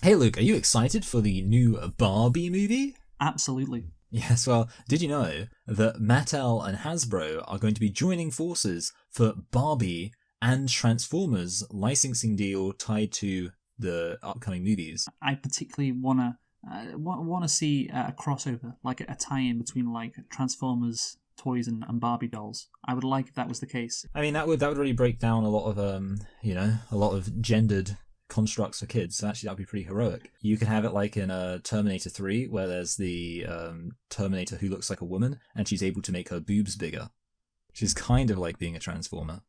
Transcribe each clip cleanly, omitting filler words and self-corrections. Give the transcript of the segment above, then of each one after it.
Hey Luke, are you excited for the new Barbie movie? Absolutely. Yes, well, did you know that Mattel and Hasbro are going to be joining forces for Barbie and Transformers licensing deal tied to the upcoming movies? I particularly want to see a crossover, like a tie-in between like Transformers toys and Barbie dolls. I would like if that was the case. I mean, that would really break down a lot of a lot of gendered constructs for kids. So actually, that'd be pretty heroic. You could have it like in Terminator 3, where there's the Terminator who looks like a woman, and she's able to make her boobs bigger. She's kind of like being a Transformer.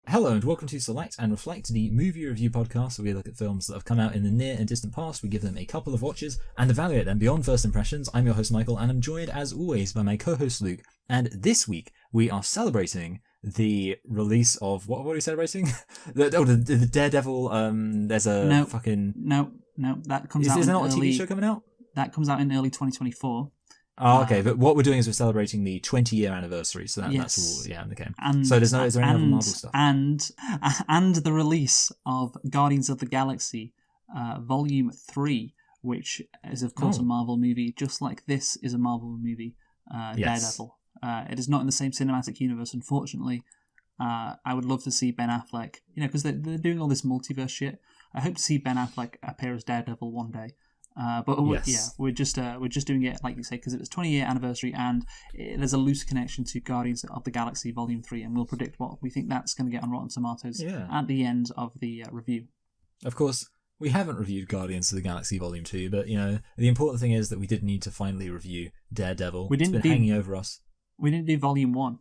Hello and welcome to Select and Reflect, the movie review podcast where we look at films that have come out in the near and distant past. We give them a couple of watches and evaluate them beyond first impressions. I'm your host Michael, and I'm joined as always by my co-host Luke. And this week we are celebrating the release of what are we celebrating? the Daredevil. There's a No. fucking No, that comes out. Is there in not a early, TV show coming out? That comes out in early 2024. Oh, okay. But what we're doing is we're celebrating the 20-year anniversary. So that's Yes. all. Yeah, okay. And So is there any other Marvel stuff? and the release of Guardians of the Galaxy, Volume 3, which is of course a Marvel movie, just like this is a Marvel movie, Yes. Daredevil. It is not in the same cinematic universe, unfortunately. I would love to see Ben Affleck, because they're doing all this multiverse shit. I hope to see Ben Affleck appear as Daredevil one day. Yes. We're just doing it, like you say, because it was 20-year anniversary, and there's a loose connection to Guardians of the Galaxy Volume 3, and we'll predict what we think that's going to get on Rotten Tomatoes at the end of the review. Of course, we haven't reviewed Guardians of the Galaxy Volume 2, but, the important thing is that we did need to finally review Daredevil. It's been hanging over us. We didn't do Volume 1.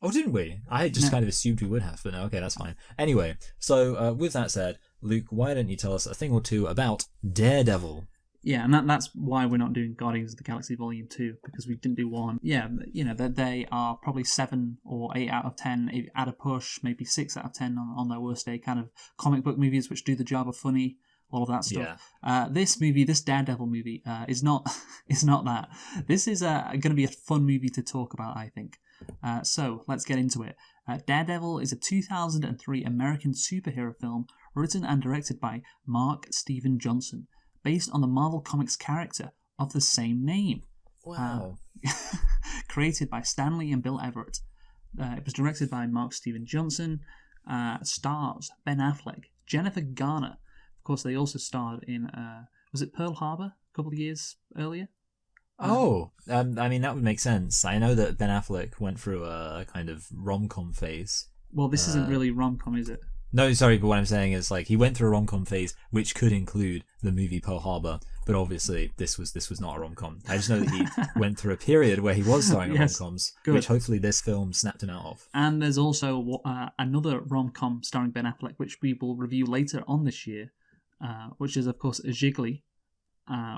Oh, didn't we? I just kind of assumed we would have, but no, okay, that's fine. Anyway, so with that said, Luke, why don't you tell us a thing or two about Daredevil? Yeah, and that's why we're not doing Guardians of the Galaxy Volume 2, because we didn't do 1. Yeah, they are probably 7 or 8 out of 10 at a push, maybe 6 out of 10 on their worst day, kind of comic book movies which do the job of funny, all of that stuff. Yeah. This Daredevil movie, is not that. This is going to be a fun movie to talk about, I think. So, let's get into it. Daredevil is a 2003 American superhero film written and directed by Mark Steven Johnson, based on the Marvel Comics character of the same name. Wow. Created by Stan Lee and Bill Everett. It was directed by Mark Steven Johnson. Stars Ben Affleck, Jennifer Garner. Of course, they also starred in, was it Pearl Harbor a couple of years earlier? I mean, that would make sense. I know that Ben Affleck went through a kind of rom-com phase. Well, this isn't really rom-com, is it? No, sorry, but what I'm saying is, like, he went through a rom-com phase, which could include the movie Pearl Harbor, but obviously this was not a rom-com. I just know that he went through a period where he was starring in rom-coms, which hopefully this film snapped him out of. And there's also another rom-com starring Ben Affleck, which we will review later on this year, which is, of course, Jiggly.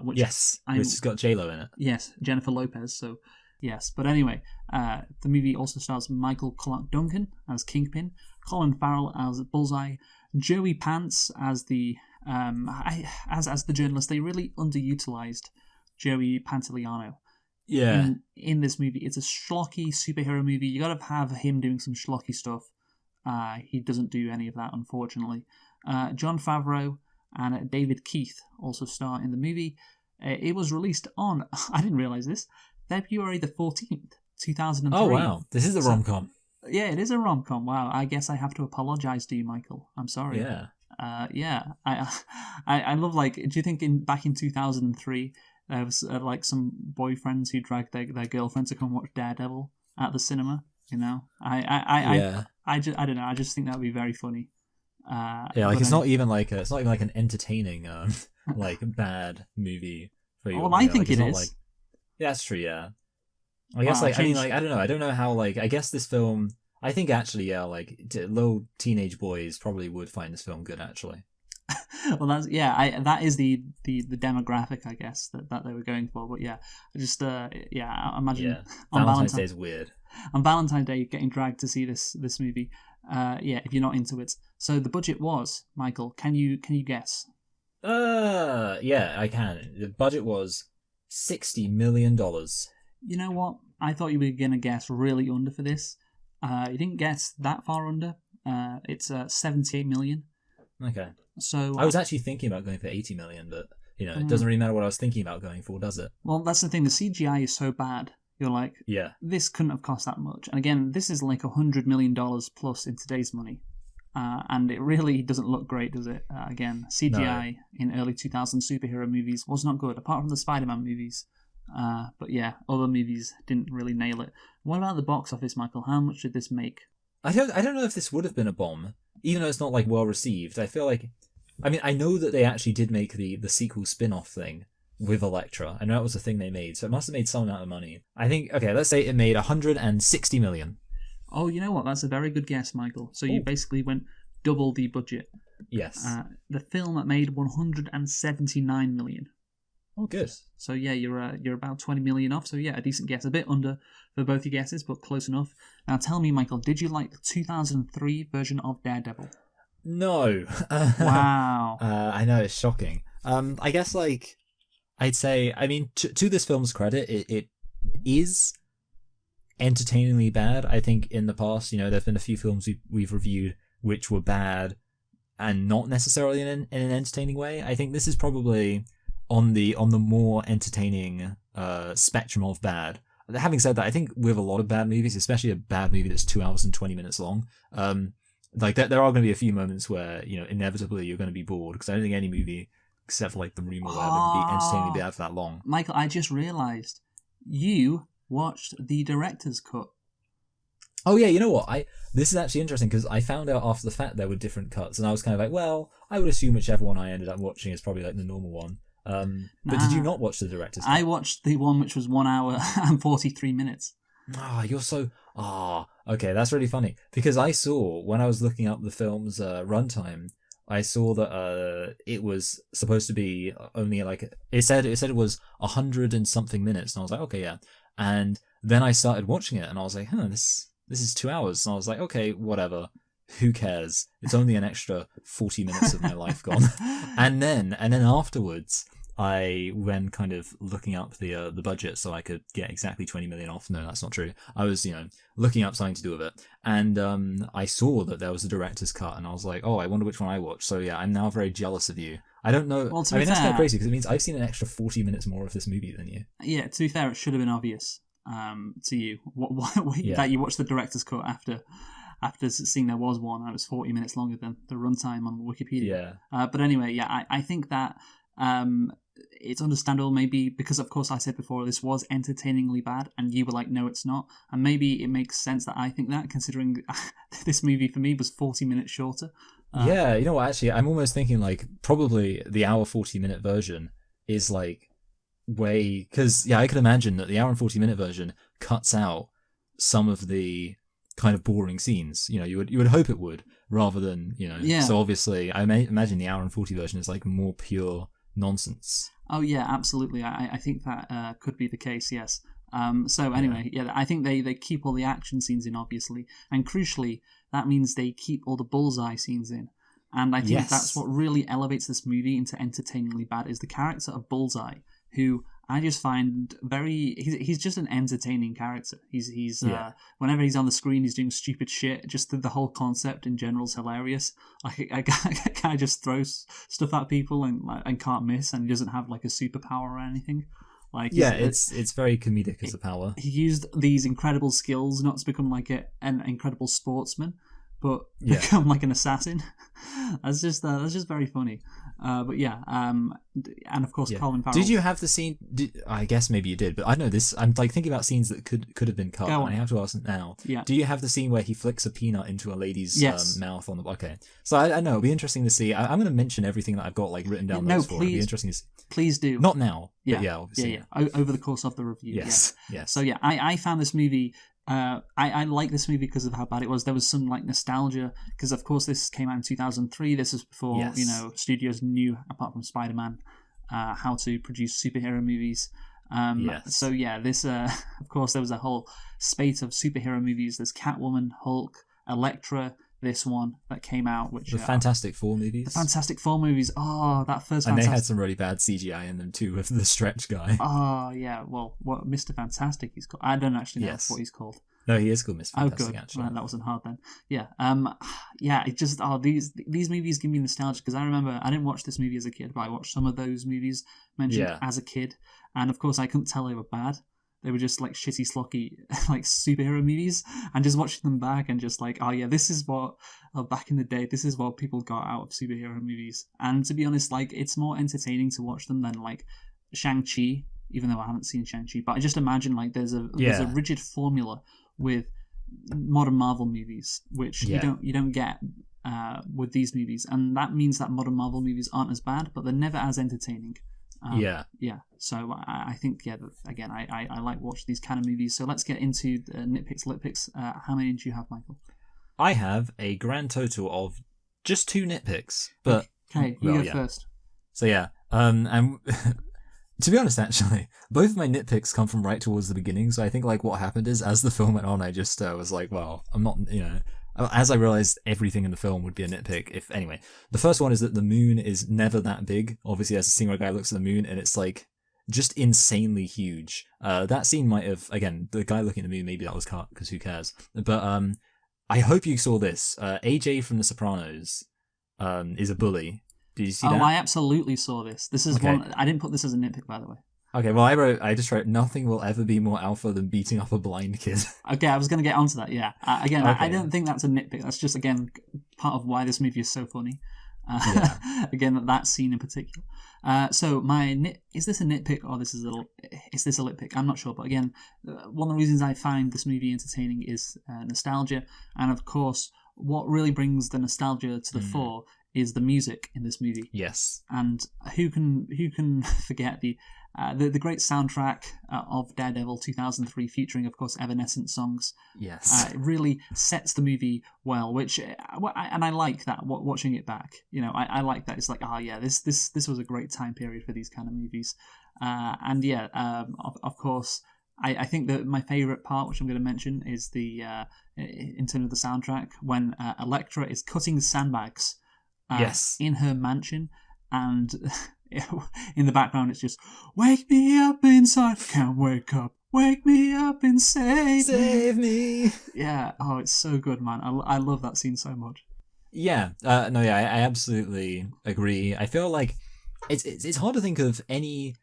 Which has got J-Lo in it. Yes, Jennifer Lopez, so... Yes, but anyway, the movie also stars Michael Clarke Duncan as Kingpin, Colin Farrell as Bullseye, Joey Pants as the as the journalist. They really underutilized Joey Pantoliano. Yeah. In this movie, it's a schlocky superhero movie. You got to have him doing some schlocky stuff. He doesn't do any of that, unfortunately. Jon Favreau and David Keith also star in the movie. It was released on, I didn't realize this, February the 14th, 2003. Oh, wow. This is a rom-com. Yeah, it is a rom-com. Wow, I guess I have to apologise to you, Michael. I'm sorry. Yeah. I love, like, do you think back in 2003, there was, like, some boyfriends who dragged their girlfriend to come watch Daredevil at the cinema? I don't know. I just think that would be very funny. It's not even like an entertaining, like, bad movie for you. Well, I think it is. Like, yeah, that's true, yeah. I guess, I don't know. I don't know how, like, I guess this film... I think, actually, yeah, like, little teenage boys probably would find this film good, actually. Well, that is the demographic, I guess, that they were going for. But, yeah, I imagine... Yeah, Valentine's Day is weird. On Valentine's Day, getting dragged to see this movie. If you're not into it. So, the budget was, Michael, can you guess? Yeah, I can. The budget was $60 million. You know what? I thought you were going to guess really under for this. You didn't guess that far under. It's 78 million. Okay. So I was actually thinking about going for 80 million, but it doesn't really matter what I was thinking about going for, does it? Well, that's the thing. The CGI is so bad. You're like, this couldn't have cost that much. And again, this is like $100 million plus in today's money. And it really doesn't look great, does it? Again, CGI in early 2000 superhero movies was not good, apart from the Spider-Man movies. But yeah, other movies didn't really nail it. What about the box office, Michael? How much did this make? I don't know if this would have been a bomb, even though it's not like well received. I feel like, I know that they actually did make the sequel spin-off thing with Elektra. I know that was the thing they made, so it must have made some amount of money. I think, okay, let's say it made 160 million. Oh, you know what? That's a very good guess, Michael. So you basically went double the budget. Yes. The film made 179 million. Oh, good. So yeah, you're about 20 million off. So yeah, a decent guess. A bit under for both your guesses, but close enough. Now tell me, Michael, did you like the 2003 version of Daredevil? No. Wow. I know, it's shocking. I guess, like, I'd say, to this film's credit, it is entertainingly bad. I think in the past, there have been a few films we've reviewed which were bad and not necessarily in an entertaining way. I think this is probably on the more entertaining spectrum of bad. Having said that, I think with a lot of bad movies, especially a bad movie that's 2 hours and 20 minutes long, like there are going to be a few moments where inevitably you're going to be bored, because I don't think any movie except for like The Room or whatever would be entertainingly bad for that long. Michael, I just realised you watched the director's cut. Oh yeah, you know what? This is actually interesting because I found out after the fact there were different cuts, and I was kind of like, well, I would assume whichever one I ended up watching is probably like the normal one. But did you not watch the director's cut? I watched the one which was 1 hour and 43 minutes. You're so... okay, that's really funny. Because I saw, when I was looking up the film's runtime, I saw that it was supposed to be only like... It said it was 100 and something minutes, and I was like, okay, yeah. And then I started watching it, and I was like, this is 2 hours. And I was like, okay, whatever. Who cares? It's only an extra 40 minutes of my life gone. And then afterwards, I went kind of looking up the budget so I could get exactly 20 million off. No, that's not true. I was, looking up something to do with it. And I saw that there was a director's cut, and I was like, oh, I wonder which one I watched. So yeah, I'm now very jealous of you. I don't know. Well, that's kind of crazy, because it means I've seen an extra 40 minutes more of this movie than you. Yeah, to be fair, it should have been obvious to you that you watched the director's cut after seeing there was one, and it was 40 minutes longer than the runtime on Wikipedia. Yeah. But anyway, yeah, I think that it's understandable, maybe because, of course, I said before this was entertainingly bad, and you were like, no, it's not. And maybe it makes sense that I think that, considering this movie for me was 40 minutes shorter. Yeah, you know what, actually, I'm almost thinking like probably the hour 40-minute version is like way... Because, yeah, I could imagine that the hour and 40-minute version cuts out some of the kind of boring scenes. You would hope it would, rather than, Yeah. So obviously, I may imagine the hour and 40 version is like more pure nonsense. Oh yeah, absolutely. I think that could be the case. Yes. So anyway, yeah, I think they keep all the action scenes in, obviously, and crucially, that means they keep all the bullseye scenes in. And I think that's what really elevates this movie into entertainingly bad, is the character of Bullseye, who I just find he's just an entertaining character. He's whenever he's on the screen, he's doing stupid shit. Just the whole concept in general is hilarious. Like a guy just throws stuff at people and can't miss, and he doesn't have like a superpower or anything. Like it's very comedic as a power. He used these incredible skills not to become like an incredible sportsman, but become like an assassin. That's just very funny. But yeah, and of course Colin Farrell. Did you have the scene? I guess maybe you did, but I know this. I'm like thinking about scenes that could have been cut. And I have to ask now. Yeah. Do you have the scene where he flicks a peanut into a lady's mouth on the? Okay. So I know it'll be interesting to see. I'm going to mention everything that I've got like written down. No, please. It'll be interesting to see. Please do. Not now. Yeah. But obviously. Yeah. Over the course of the review. Yes. Yes. So yeah, I found this movie. I like this movie because of how bad it was. There was some like nostalgia, because of course this came out in 2003. This was before studios knew, apart from Spider-Man, how to produce superhero movies. So yeah, this of course there was a whole spate of superhero movies. There's Catwoman, Hulk, Elektra, this one that came out, which the Fantastic Four movies. The Fantastic Four movies. Oh, that first. And they had some really bad CGI in them too, with the stretch guy. Oh yeah, well, what Mr. Fantastic he's called. I don't actually know what he's called. No, he is called Mr. Fantastic. Oh, good. Actually, right, that wasn't hard then. Yeah, yeah. It just these movies give me nostalgia because I remember I didn't watch this movie as a kid, but I watched some of those movies mentioned as a kid, and of course I couldn't tell they were bad. They were just like shitty, slocky, like superhero movies, and just watching them back and just like, oh yeah, this is what back in the day, this is what people got out of superhero movies. And to be honest, like it's more entertaining to watch them than like Shang-Chi, even though I haven't seen Shang-Chi. But I just imagine like there's a rigid formula with modern Marvel movies, which you don't get with these movies, and that means that modern Marvel movies aren't as bad, but they're never as entertaining. So I think again I like watching these kind of movies. So let's get into the nitpicks, litpicks. How many do you have, Michael? I have a grand total of just 2 nitpicks, but okay, you go first. So and to be honest, actually, both of my nitpicks come from right towards the beginning. So I think like what happened is, as the film went on, I just was like, well, I'm not, as I realized everything in the film would be a nitpick. Anyway, the first one is that the moon is never that big. Obviously, there's a scene where a guy looks at the moon and it's like just insanely huge. That scene might have, again, the guy looking at the moon, maybe that was cut because who cares? But I hope you saw this. AJ from The Sopranos is a bully. Did you see that? Oh, I absolutely saw this. This is one. I didn't put this as a nitpick, by the way. Okay, well, I just wrote, nothing will ever be more alpha than beating up a blind kid. Okay, I was going to get onto that, yeah. I don't think that's a nitpick. That's just, again, part of why this movie is so funny. Again, that scene in particular. So is this a nitpick or is this a litpick? I'm not sure, but again, one of the reasons I find this movie entertaining is nostalgia, and of course, what really brings the nostalgia to the fore is the music in this movie. Yes. And who can forget the great soundtrack of Daredevil 2003, featuring, of course, Evanescence songs. Yes. It really sets the movie well, and I like that, watching it back. I like that. It's like, this was a great time period for these kind of movies. Of course, I think that my favourite part, which I'm going to mention, is in terms of the soundtrack, when Elektra is cutting sandbags in her mansion, and in the background it's just, wake me up inside, can't wake up, wake me up and save me. Yeah, oh, it's so good, man. I love that scene so much. I absolutely agree. I feel like it's hard to think of any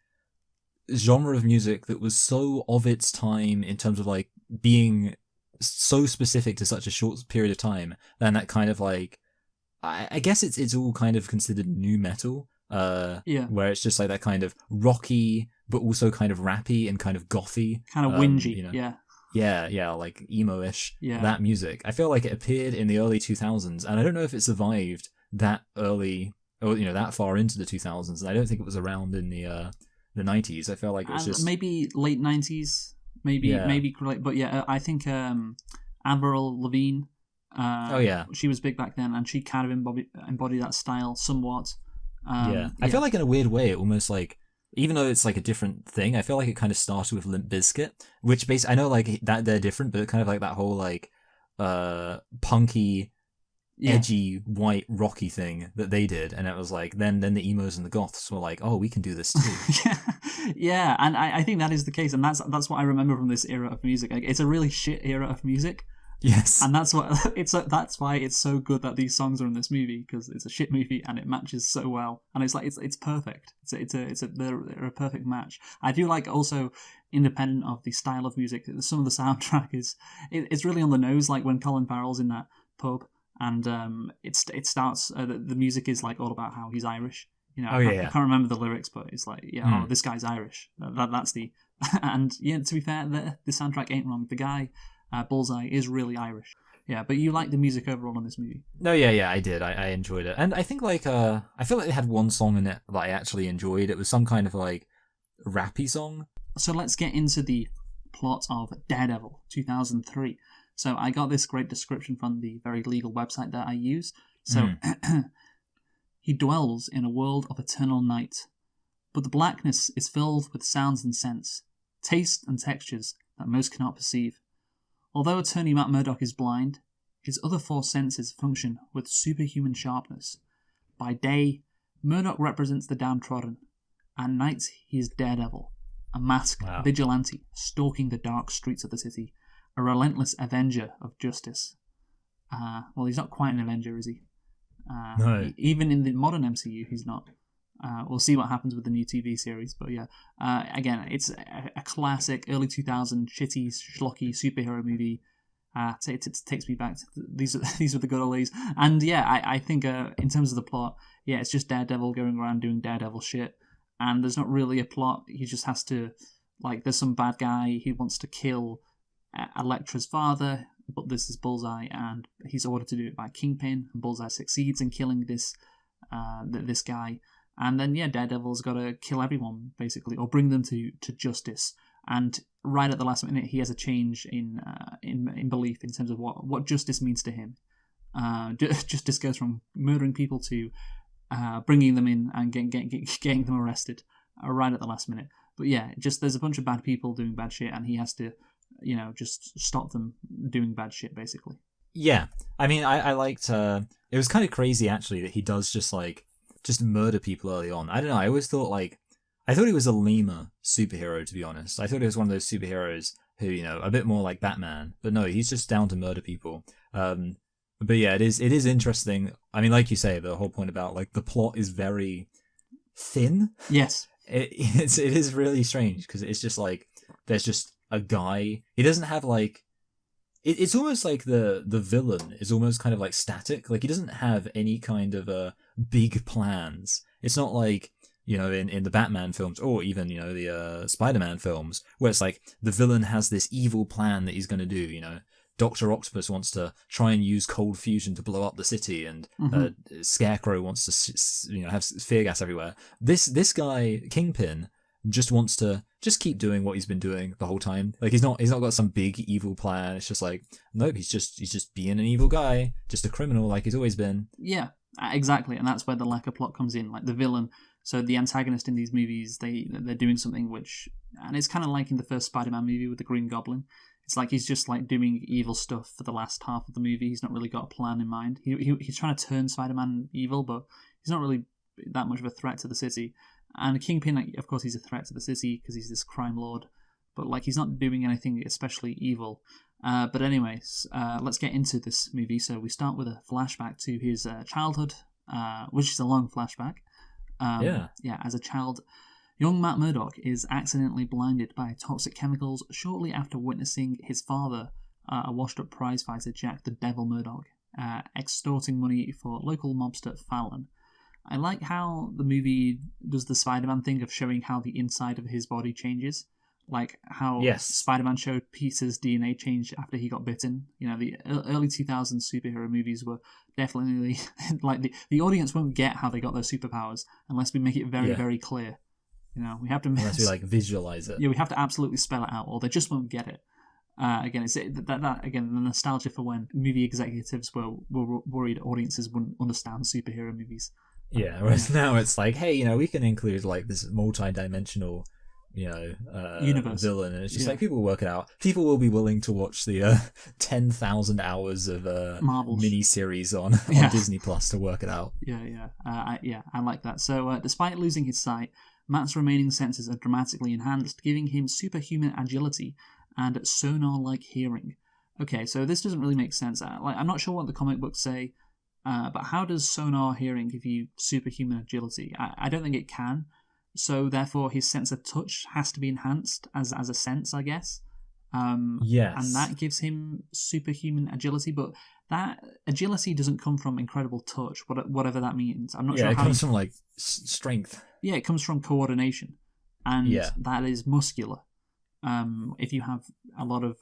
genre of music that was so of its time in terms of like being so specific to such a short period of time, than that kind of like, I guess it's all kind of considered nu metal, where it's just like that kind of rocky, but also kind of rappy and kind of gothy, kind of whingy, like emo-ish. That music, I feel like it appeared in the early 2000s, and I don't know if it survived that early or that far into the 2000s. And I don't think it was around in the 90s. I feel like it was just maybe late 90s, maybe, but I think Avril Lavigne. She was big back then, and she kind of embodied that style somewhat. I feel like in a weird way, it almost like, even though it's like a different thing, I feel like it kind of started with Limp Bizkit, which basically, I know like that they're different, but kind of like that whole like punky, edgy, white, rocky thing that they did, and it was like then the emos and the goths were like, oh, we can do this too. And I think that is the case, and that's what I remember from this era of music. Like, it's a really shit era of music. Yes, and that's why it's so good that these songs are in this movie, because it's a shit movie and it matches so well, and it's like it's perfect. They're a perfect match. I do like also, independent of the style of music, some of the soundtrack it's really on the nose. Like when Colin Farrell's in that pub, and it starts. The music is like all about how he's Irish. I can't remember the lyrics, but it's like, oh, this guy's Irish. That's the and to be fair, the soundtrack ain't wrong. The guy. Bullseye is really Irish. Yeah, but you like the music overall in this movie? No, I did. I enjoyed it. And I think like I feel like they had one song in it that I actually enjoyed. It was some kind of like rappy song. So let's get into the plot of Daredevil 2003. So I got this great description from the very legal website that I use. So he dwells in a world of eternal night, but the blackness is filled with sounds and scents, tastes and textures that most cannot perceive. Although attorney Matt Murdock is blind, his other 4 senses function with superhuman sharpness. By day, Murdoch represents the downtrodden. At night, he is Daredevil, a masked vigilante stalking the dark streets of the city, a relentless avenger of justice. Well, he's not quite an avenger, is he? No. Even in the modern MCU, he's not. We'll see what happens with the new TV series, but yeah. Again, it's a classic early 2000s shitty, schlocky superhero movie. It takes me back to these were the good old days. And yeah, I think in terms of the plot, yeah, it's just Daredevil going around doing Daredevil shit. And there's not really a plot. He just has to, like, there's some bad guy. He wants to kill Elektra's father, but this is Bullseye, and he's ordered to do it by Kingpin. And Bullseye succeeds in killing this guy. And then, yeah, Daredevil's got to kill everyone, basically, or bring them to justice. And right at the last minute, he has a change in belief in terms of what justice means to him. Justice goes from murdering people to bringing them in and getting them arrested right at the last minute. But yeah, just there's a bunch of bad people doing bad shit, and he has to, just stop them doing bad shit, basically. Yeah, I mean, I liked. It was kind of crazy actually that he does just murder people early on. I don't know. I always thought I thought he was a lamer superhero, to be honest. I thought he was one of those superheroes who, a bit more like Batman. But no, he's just down to murder people. But yeah, it is interesting. I mean, like you say, the whole point about the plot is very thin. Yes. It is really strange because it's just there's just a guy. He doesn't have it's almost like the villain is almost kind of static. He doesn't have any kind of big plans. It's not like, in the Batman films or even, the Spider-Man films where it's the villain has this evil plan that he's going to do, Dr. Octopus wants to try and use cold fusion to blow up the city, and Scarecrow wants to, have fear gas everywhere. This guy, Kingpin, just wants to keep doing what he's been doing the whole time. He's not got some big evil plan. It's just nope, he's just being an evil guy, just a criminal like he's always been. Yeah, exactly, and that's where the lack of plot comes in. The villain, so the antagonist in these movies, they're doing something which, and it's kind of like in the first Spider-Man movie with the Green Goblin. It's he's just doing evil stuff for the last half of the movie. He's not really got a plan in mind. He's trying to turn Spider-Man evil, but he's not really that much of a threat to the city. And Kingpin, of course, he's a threat to the city because he's this crime lord, but he's not doing anything especially evil. But anyways, let's get into this movie. So we start with a flashback to his childhood, which is a long flashback. Yeah, as a child, young Matt Murdock is accidentally blinded by toxic chemicals shortly after witnessing his father, a washed-up prizefighter Jack the Devil Murdock, extorting money for local mobster Fallon. I like how the movie does the Spider-Man thing of showing how the inside of his body changes. How Spider-Man showed Peter's DNA change after he got bitten. The early 2000s superhero movies were definitely the audience won't get how they got their superpowers unless we make it very, very clear. We have to unless we visualize it. Yeah, we have to absolutely spell it out, or they just won't get it. Again, it's that again the nostalgia for when movie executives were worried audiences wouldn't understand superhero movies. Yeah, whereas now it's hey, we can include this multi-dimensional, universe villain, and it's just people will work it out. People will be willing to watch the 10,000 hours of mini-series on Disney Plus to work it out. I like that. So despite losing his sight, Matt's remaining senses are dramatically enhanced, giving him superhuman agility and sonar-like hearing. Okay, so this doesn't really make sense. I'm not sure what the comic books say, but how does sonar hearing give you superhuman agility? I don't think it can. So therefore, his sense of touch has to be enhanced as a sense, I guess. Yes. And that gives him superhuman agility, but that agility doesn't come from incredible touch, whatever that means. I'm not sure. Yeah, it comes from strength. Yeah, it comes from coordination, and that is muscular. If you have a lot of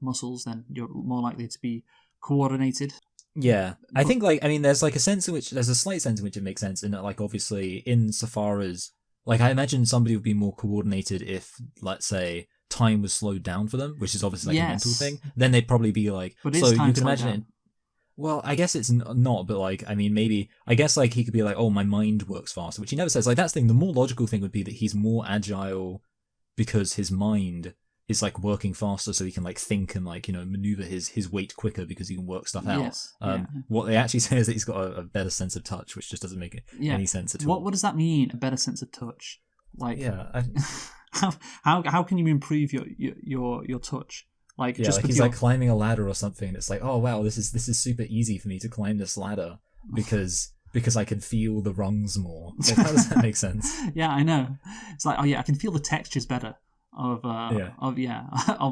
muscles, then you're more likely to be coordinated. Yeah, I think there's a sense in which there's a slight sense in which it makes sense in that obviously insofar as I imagine somebody would be more coordinated if, let's say, time was slowed down for them, which is obviously a mental thing. Then they'd probably be but so you can imagine it. Well, I guess it's not, but maybe I guess he could be oh, my mind works faster, which he never says. That's the thing. The more logical thing would be that he's more agile because his mind is like working faster, so he can like think and like maneuver his weight quicker because he can work stuff out. Yes. What they actually say is that he's got a better sense of touch, which just doesn't make any sense at all. What does that mean? A better sense of touch? Like how can you improve your touch? Like just like he's like climbing a ladder or something, and it's like, oh wow, this is super easy for me to climb this ladder because I can feel the rungs more. Like, how does that make sense? Yeah, I know. It's like, oh yeah, I can feel the textures better of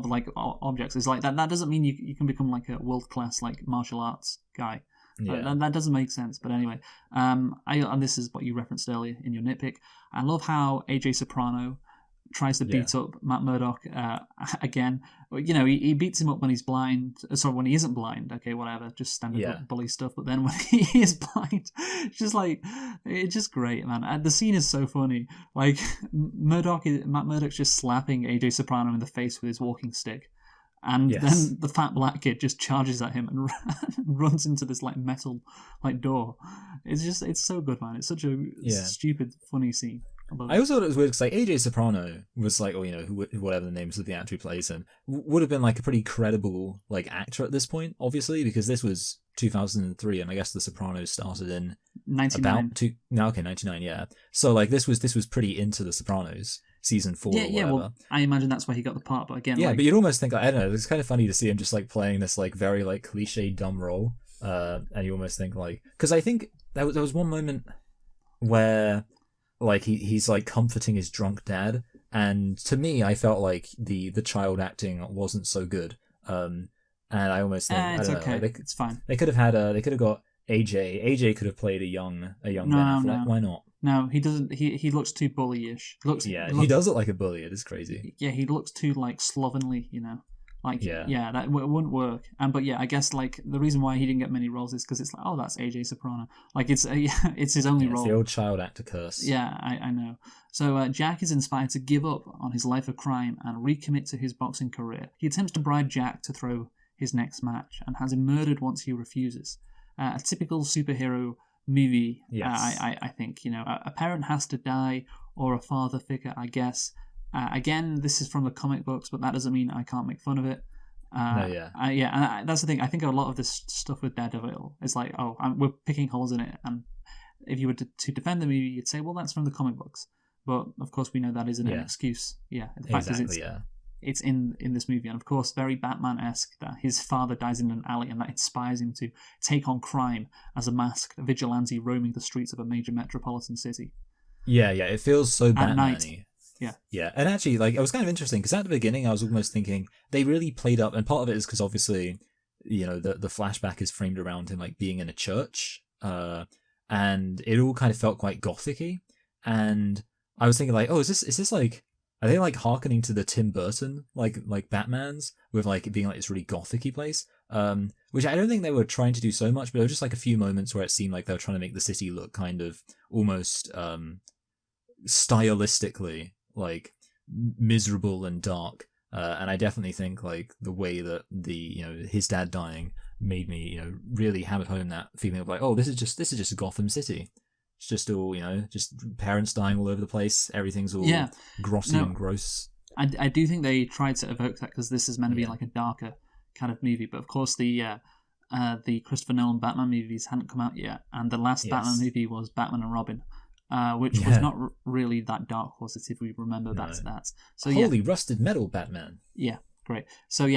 like objects. It's like that doesn't mean you can become like a world class like martial arts guy. That doesn't make sense. But anyway, and this is what you referenced earlier in your nitpick. I love how AJ Soprano tries to beat up Matt Murdock again. He beats him up when he's blind. Sorry, when he isn't blind. Okay, whatever, just standard bully stuff. But then when he is blind, it's just great, man. And the scene is so funny. Like Matt Murdock's just slapping AJ Soprano in the face with his walking stick. And then the fat black kid just charges at him and runs into this like metal like door. It's so good, man. It's such a stupid, funny scene. I also thought it was weird because like AJ Soprano was like, whatever the names of the actor who plays him, would have been like a pretty credible like actor at this point, obviously, because this was 2003, and I guess The Sopranos started in 99. 99, yeah. So like this was pretty into The Sopranos. Season 4 or whatever. Yeah, well, I imagine that's why he got the part, but again... Yeah, but you'd almost think, I don't know, it's kind of funny to see him just, like, playing this, like, very, like, cliche dumb role, and you almost think, like... Because I think there was one moment where, like, he's, like, comforting his drunk dad, and to me, I felt like the child acting wasn't so good, and I almost think... It's okay, know, it's fine. They could have got AJ. AJ could have played a young Ben Affleck. No. Why not? No, he doesn't. He looks too bullyish. He does look like a bully. It is crazy. Yeah, he looks too like slovenly. That wouldn't work. But I guess like the reason why he didn't get many roles is because it's like, oh, that's AJ Soprano. Like it's his only role. It's the old child actor curse. Yeah, I know. So Jack is inspired to give up on his life of crime and recommit to his boxing career. He attempts to bribe Jack to throw his next match and has him murdered once he refuses. A typical superhero movie. Yes. I think a parent has to die or a father figure, I guess. Again, this is from the comic books, but that doesn't mean I can't make fun of it. And that's the thing. I think a lot of this stuff with Daredevil is like, we're picking holes in it, and if you were to defend the movie, you'd say, well, that's from the comic books. But of course, we know that isn't an excuse. Yeah, the fact is, it's in this movie, and of course, very Batman-esque that his father dies in an alley, and that inspires him to take on crime as a masked vigilante roaming the streets of a major metropolitan city. Yeah, it feels so Batman-y. Yeah, and actually, like, it was kind of interesting because at the beginning, I was almost thinking they really played up, and part of it is because obviously, the flashback is framed around him like being in a church, and it all kind of felt quite gothic-y, and I was thinking like, oh, is this like, are they like hearkening to the Tim Burton like Batmans with like it being like this really gothic-y place? Which I don't think they were trying to do so much, but there were just like a few moments where it seemed like they were trying to make the city look kind of almost stylistically like miserable and dark. And I definitely think like the way that his dad dying made me really hammer home that feeling of like, oh, this is just Gotham City. It's just all, just parents dying all over the place. Everything's all grossy and gross. I do think they tried to evoke that because this is meant to be like a darker kind of movie. But of course, the Christopher Nolan Batman movies hadn't come out yet. And the last Batman movie was Batman and Robin, which was not really that dark, was it, if we remember back to that. So Holy rusted metal Batman. Yeah. Great. So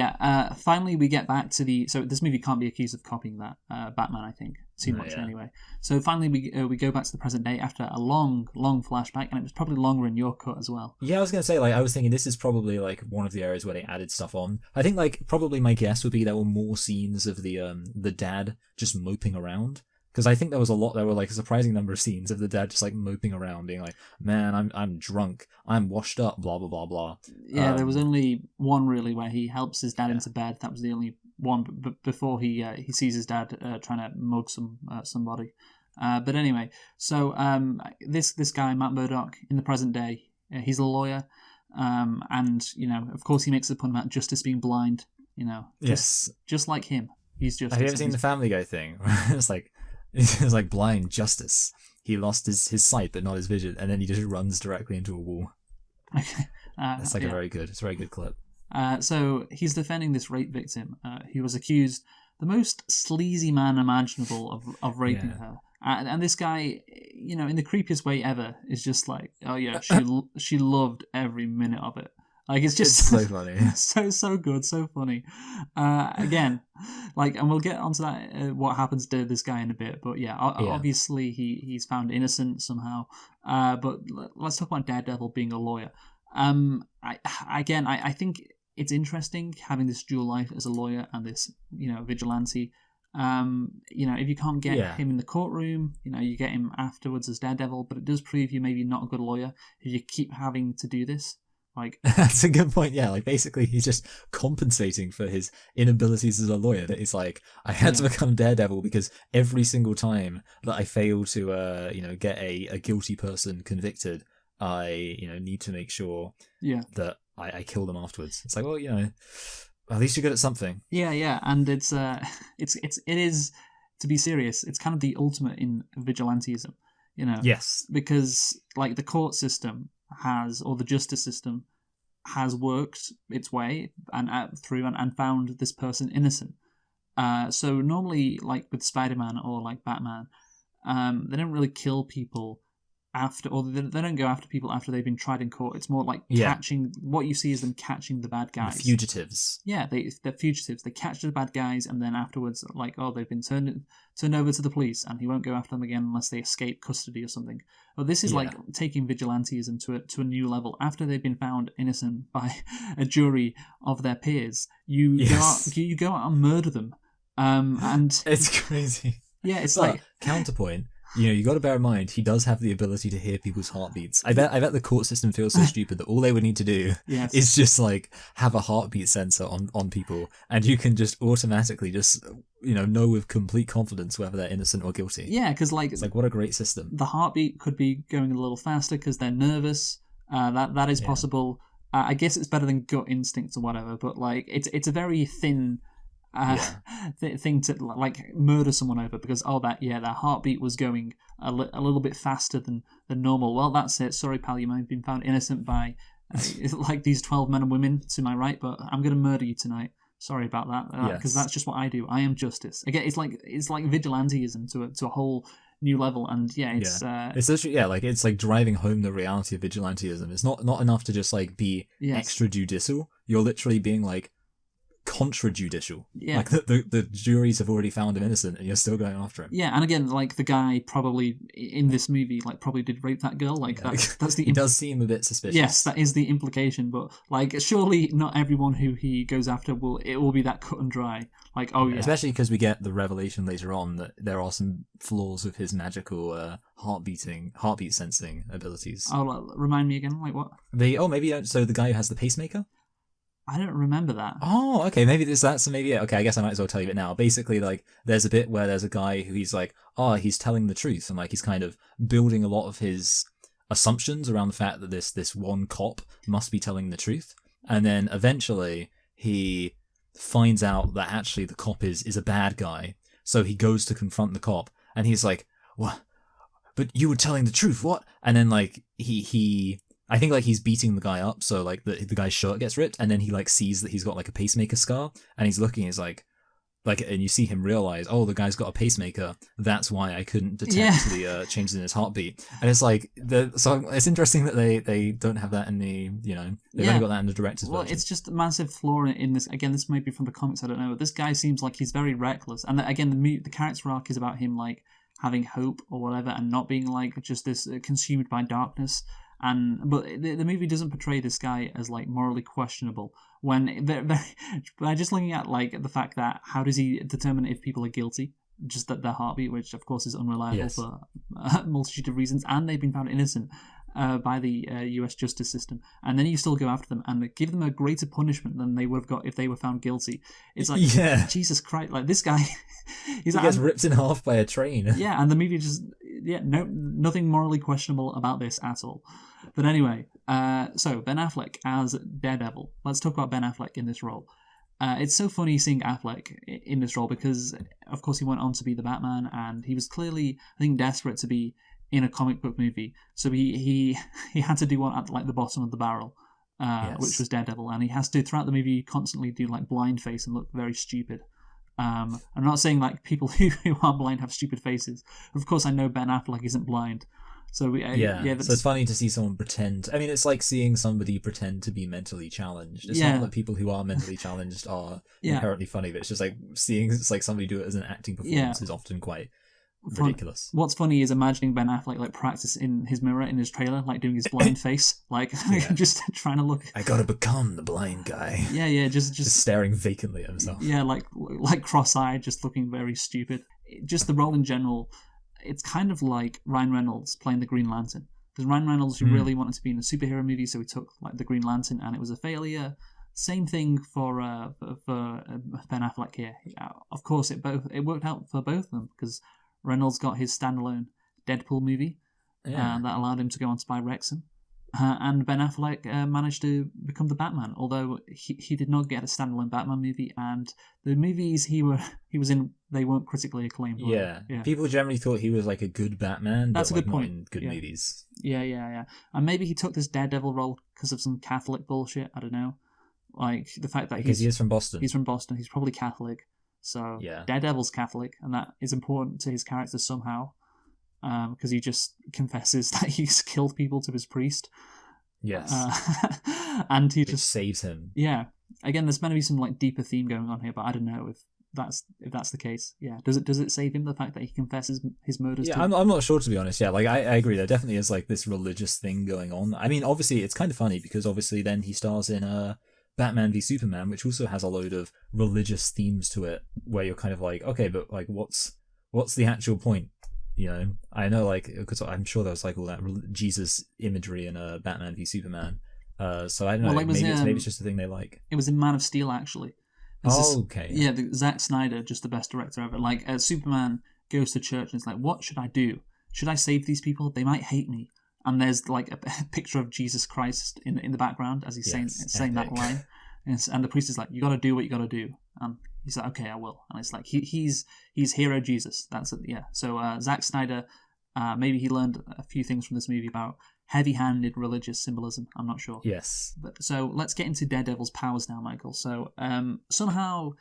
finally we get back to so this movie can't be accused of copying that Batman, I think, too much anyway. So finally we go back to the present day after a long flashback, and it was probably longer in your cut as well. Yeah, I was gonna say, like, I was thinking this is probably like one of the areas where they added stuff on. I think like probably my guess would be there were more scenes of the dad just moping around. Because I think there were like a surprising number of scenes of the dad just like moping around, being like, "Man, I'm drunk, I'm washed up, blah blah blah blah." Yeah, there was only one really where he helps his dad into bed. That was the only one. But before he sees his dad trying to mug somebody. But anyway, so this guy Matt Murdock in the present day, he's a lawyer, and of course he makes the point about justice being blind. Just like him, he's just. Have you ever seen the Family Guy thing? It's like blind justice. He lost his sight, but not his vision, and then he just runs directly into a wall. Okay. It's like a very good clip. So he's defending this rape victim who was accused, the most sleazy man imaginable, of raping her. And this guy, in the creepiest way ever, is just like, oh yeah, she loved every minute of it. Like, it's just so funny. so good, so funny. Again, and we'll get onto that, what happens to this guy in a bit. But obviously he's found innocent somehow. But let's talk about Daredevil being a lawyer. I think it's interesting having this dual life as a lawyer and this, vigilante. If you can't get him in the courtroom, you get him afterwards as Daredevil, but it does prove you maybe not a good lawyer if you keep having to do this. That's a good point. Yeah, basically he's just compensating for his inabilities as a lawyer. That he's like, I had to become Daredevil because every single time that I fail to get a guilty person convicted, I need to make sure that I kill them afterwards. It's like, well, at least you're good at something. Yeah, and it is, to be serious, it's kind of the ultimate in vigilantism, Yes, because the court system or the justice system has worked its way through and found this person innocent. So normally, with Spider-Man or Batman, they don't really kill people after, or they don't go after people after they've been tried in court. It's more catching. What you see is them catching the bad guys. The fugitives. Yeah, they're fugitives. They catch the bad guys, and then afterwards, they've been turned over to the police, and he won't go after them again unless they escape custody or something. But this is taking vigilantism to a new level. After they've been found innocent by a jury of their peers, you go out and murder them. And it's crazy. Yeah, it's counterpoint. You got to bear in mind, he does have the ability to hear people's heartbeats. I bet the court system feels so stupid that all they would need to do is just have a heartbeat sensor on people, and you can just automatically know with complete confidence whether they're innocent or guilty. Yeah, because it's what a great system. The heartbeat could be going a little faster because they're nervous. That is possible. I guess it's better than gut instincts or whatever, but it's a very thin thing to murder someone over because their heartbeat was going a little bit faster than normal. Well, that's it. Sorry, pal, you might have been found innocent by these 12 men and women to my right, but I'm going to murder you tonight. Sorry about that, because that's just what I do. I am justice. Again, it's like vigilantism to a whole new level, and it's literally it's driving home the reality of vigilantism. It's not enough to just be extrajudicial. You're literally being contrajudicial. Yeah. The juries have already found him innocent and you're still going after him. Yeah, and again, the guy probably in this movie probably did rape that girl. That's the he does seem a bit suspicious. Yes, that is the implication, but surely not everyone who he goes after will be that cut and dry. Especially because we get the revelation later on that there are some flaws with his magical heartbeat sensing abilities. Oh, remind me again, what? So the guy who has the pacemaker? I don't remember that. Oh, okay. Maybe there's that. So maybe, okay, I guess I might as well tell you it now. Basically, there's a bit where there's a guy who he's he's telling the truth. And he's kind of building a lot of his assumptions around the fact that this one cop must be telling the truth. And then eventually he finds out that actually the cop is a bad guy. So he goes to confront the cop and he's like, what? But you were telling the truth, what? And then I think he's beating the guy up, so the guy's shirt gets ripped, and then he sees that he's got a pacemaker scar, and he's looking, he's and you see him realize, oh, the guy's got a pacemaker. That's why I couldn't detect the changes in his heartbeat. And it's so it's interesting that they don't have that in the they've only got that in the director's version. It's just a massive flaw in this. Again, this might be from the comics. I don't know. This guy seems like he's very reckless, and again, the character arc is about him having hope or whatever, and not being just this consumed by darkness. But the movie doesn't portray this guy as morally questionable when by just looking at the fact that how does he determine if people are guilty? Just that their heartbeat, which of course is unreliable for a multitude of reasons, and they've been found innocent by the U.S. justice system, and then you still go after them and give them a greater punishment than they would have got if they were found guilty. It's Jesus Christ, this guy, he gets ripped in half by a train. Yeah, and the movie just nothing morally questionable about this at all. But anyway, so Ben Affleck as Daredevil. Let's talk about Ben Affleck in this role. It's so funny seeing Affleck in this role because, of course, he went on to be the Batman, and he was clearly, I think, desperate to be in a comic book movie. So he had to do one at the bottom of the barrel. which was Daredevil, and he has to, throughout the movie, constantly do like blind face and look very stupid. I'm not saying like people who are blind have stupid faces. Of course, I know Ben Affleck isn't blind. So so it's funny to see someone pretend. I mean, it's like seeing somebody pretend to be mentally challenged. It's not that people who are mentally challenged are inherently funny, but it's just like seeing somebody do it as an acting performance is often quite ridiculous. What's funny is imagining Ben Affleck like practice in his mirror in his trailer, like doing his blind face, like just trying to look. I gotta become the blind guy. Just staring vacantly at himself. Yeah, like cross-eyed, just looking very stupid. Just the role in general. It's kind of like Ryan Reynolds playing the Green Lantern. Because Ryan Reynolds, who really wanted to be in a superhero movie, so he took like the Green Lantern, and it was a failure. Same thing for Ben Affleck here. Of course, it worked out for both of them because Reynolds got his standalone Deadpool movie that allowed him to go on to buy Wrexham. And Ben Affleck managed to become the Batman, although he did not get a standalone Batman movie, and the movies he was in, they weren't critically acclaimed. Yeah. People generally thought he was like a good Batman, that's but a good point. Not in good movies. Yeah. And maybe he took this Daredevil role because of some Catholic bullshit. I don't know, like the fact that because he is from Boston. He's from Boston. He's probably Catholic, so Daredevil's Catholic, and that is important to his character somehow. Because he just confesses that he's killed people to his priest. Yes. And he Which just saves him. Yeah. Again, there's going to be some like deeper theme going on here, but I don't know if that's the case. Yeah. Does it save him, the fact that he confesses his murders? Yeah, I'm not sure, to be honest. Yeah, like I agree. There definitely is like this religious thing going on. I mean, obviously it's kind of funny because obviously then he stars in Batman v Superman, which also has a load of religious themes to it, where you're kind of like, okay, but like what's the actual point? You know, I know, like, because I'm sure there was like all that Jesus imagery in Batman v Superman. So I don't know. Well, maybe it's just the thing they like. It was in Man of Steel, actually. Okay. Yeah, Zack Snyder, just the best director ever. Like, Superman goes to church and it's like, what should I do? Should I save these people? They might hate me. And there's like a picture of Jesus Christ in the background as he's saying that line. And the priest is like, you got to do what you got to do. And he's like, okay, I will. And it's like, he's hero Jesus. That's it. Yeah. So Zack Snyder, maybe he learned a few things from this movie about heavy-handed religious symbolism. I'm not sure. Yes. But so let's get into Daredevil's powers now, Michael. So somehow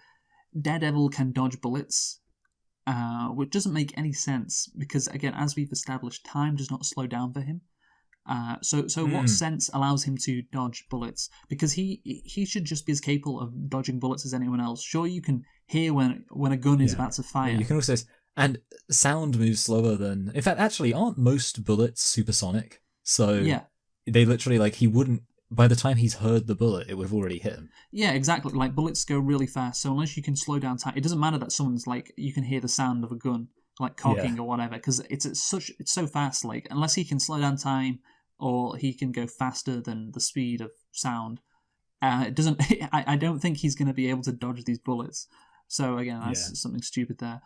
Daredevil can dodge bullets, which doesn't make any sense because, again, as we've established, time does not slow down for him. So what sense allows him to dodge bullets? Because he should just be as capable of dodging bullets as anyone else. Sure, you can hear when a gun is about to fire. Yeah, you can also, and sound moves slower than. In fact, actually, aren't most bullets supersonic? So they literally, like, he wouldn't. By the time he's heard the bullet, it would have already hit him. Yeah, exactly. Like, bullets go really fast, so unless you can slow down time, it doesn't matter that someone's like, you can hear the sound of a gun like cocking or whatever, because it's so fast. Like, unless he can slow down time, or he can go faster than the speed of sound. It doesn't. I don't think he's going to be able to dodge these bullets. So again, that's something stupid there.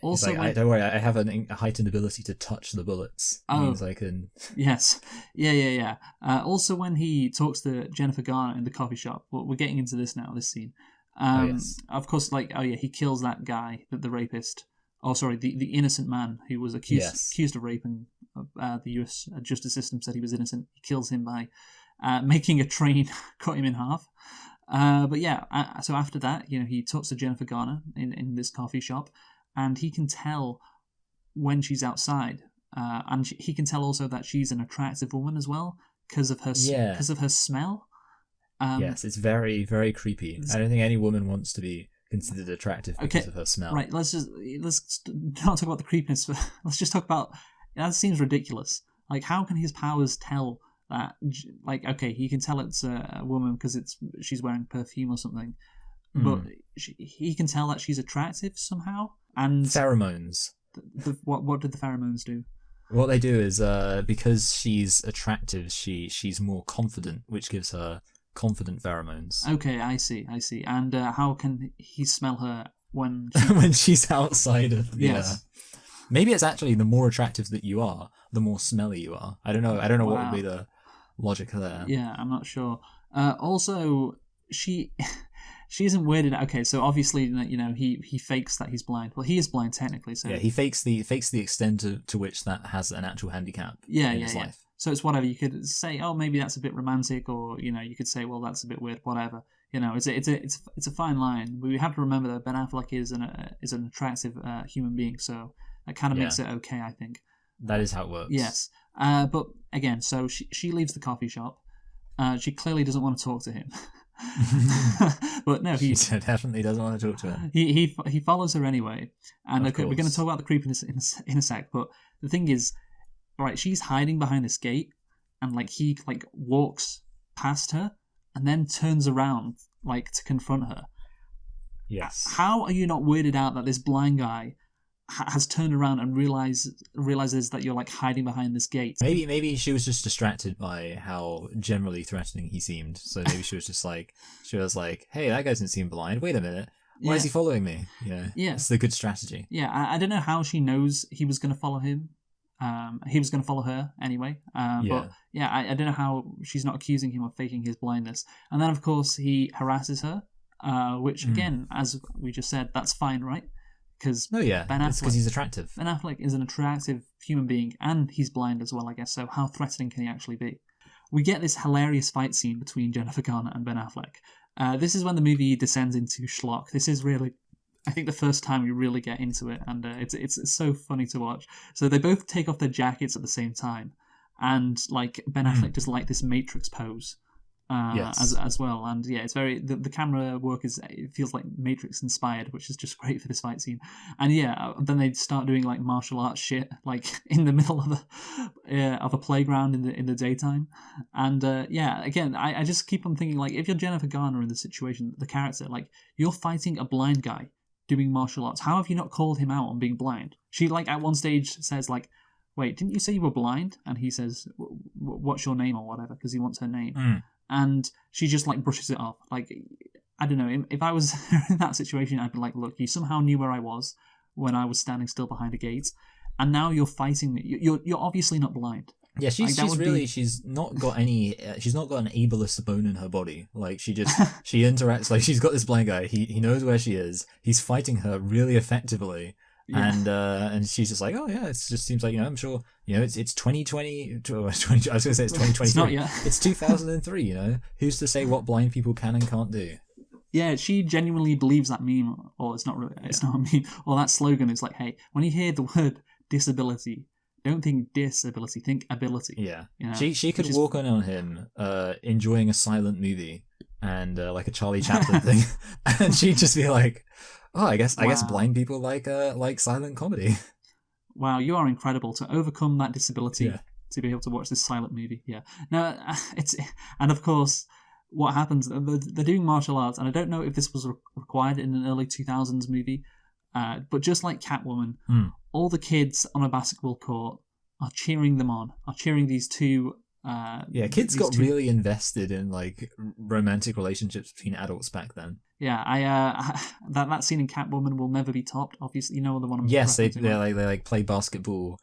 Also, like, don't worry, I have a heightened ability to touch the bullets. It means I can. Yes, yeah. Also, when he talks to Jennifer Garner in the coffee shop, we're getting into this now. This scene, of course, like he kills that guy, the rapist. Oh, sorry, the innocent man who was accused of raping. The U.S. justice system said he was innocent. He kills him by making a train cut him in half. So after that, he talks to Jennifer Garner in this coffee shop, and he can tell when she's outside, and he can tell also that she's an attractive woman as well because of her smell. Yes, it's very, very creepy. I don't think any woman wants to be considered attractive because of her smell. Right, let's not talk about the creepiness. Let's just talk about. That seems ridiculous. Like, how can his powers tell that? Like, okay, he can tell it's a woman because she's wearing perfume or something, but he can tell that she's attractive somehow. And pheromones. What did the pheromones do? What they do is because she's attractive, she's more confident, which gives her confident pheromones. Okay, I see. And how can he smell her when when she's outside of the? Yes. Maybe it's actually the more attractive that you are, the more smelly you are. I don't know. What would be the logic there. Yeah, I'm not sure. Also, she isn't weirded out. Okay, so obviously, he fakes that he's blind. Well, he is blind technically. So yeah, he fakes the extent to which that has an actual handicap in his life. So it's whatever. You could say, oh, maybe that's a bit romantic, or you could say, well, that's a bit weird, whatever. It's a fine line. We have to remember that Ben Affleck is an attractive human being, so that kind of makes it okay, I think. That is how it works. Yes, but again, so she leaves the coffee shop. She clearly doesn't want to talk to him. But no, he definitely doesn't want to talk to her. He follows her anyway, and we're going to talk about the creepiness in a sec. But the thing is, right, she's hiding behind this gate, and he walks past her, and then turns around to confront her. Yes. How are you not weirded out that this blind guy has turned around and realizes that you're hiding behind this gate? Maybe she was just distracted by how generally threatening he seemed. So maybe she was just hey, that guy doesn't seem blind. Wait a minute. Why is he following me? Yeah. It's a good strategy. Yeah, I don't know how she knows he was going to follow him. He was going to follow her anyway. But yeah, I don't know how she's not accusing him of faking his blindness. And then, of course, he harasses her, which, again, as we just said, that's fine, right? Because Ben Affleck, because he's attractive. Ben Affleck is an attractive human being, and he's blind as well, I guess. So how threatening can he actually be? We get this hilarious fight scene between Jennifer Garner and Ben Affleck. This is when the movie descends into schlock. This is really, I think, the first time we really get into it, and it's so funny to watch. So they both take off their jackets at the same time, and Ben Affleck does this Matrix pose. As well, and it's very the camera work it feels like Matrix inspired, which is just great for this fight scene. And then they start doing martial arts shit in the middle of a playground in the daytime. And again, I just keep on thinking if you're Jennifer Garner in the situation, the character, you're fighting a blind guy doing martial arts. How have you not called him out on being blind? She at one stage says wait, didn't you say you were blind? And he says, what's your name or whatever, because he wants her name. And she just brushes it off. I don't know, if I was in that situation, I'd be look, you somehow knew where I was when I was standing still behind a gate, and now you're fighting me. You're obviously not blind. Yeah, she's not got any. She's not got an ableist bone in her body. She interacts. She's got this blind guy. He knows where she is. He's fighting her really effectively. Yeah. And she's just oh yeah, it just seems I'm sure it's 2020. I was going to say it's 2023. It's not yet. It's 2003. Who's to say what blind people can and can't do? Yeah, she genuinely believes that meme, or it's not really. It's not a meme. Or that slogan is hey, when you hear the word disability, don't think disability, think ability. Yeah, she could walk on him, enjoying a silent movie and a Charlie Chaplin thing, and she'd just be oh, I guess blind people like silent comedy. Wow, you are incredible to overcome that disability to be able to watch this silent movie. Yeah. Now and of course, what happens? They're doing martial arts, and I don't know if this was required in an early 2000s movie, but just like Catwoman, all the kids on a basketball court are cheering them on, are cheering these two. Kids got really invested in romantic relationships between adults back then. Yeah, I that scene in Catwoman will never be topped. Obviously, the one I'm. Yes, they play basketball,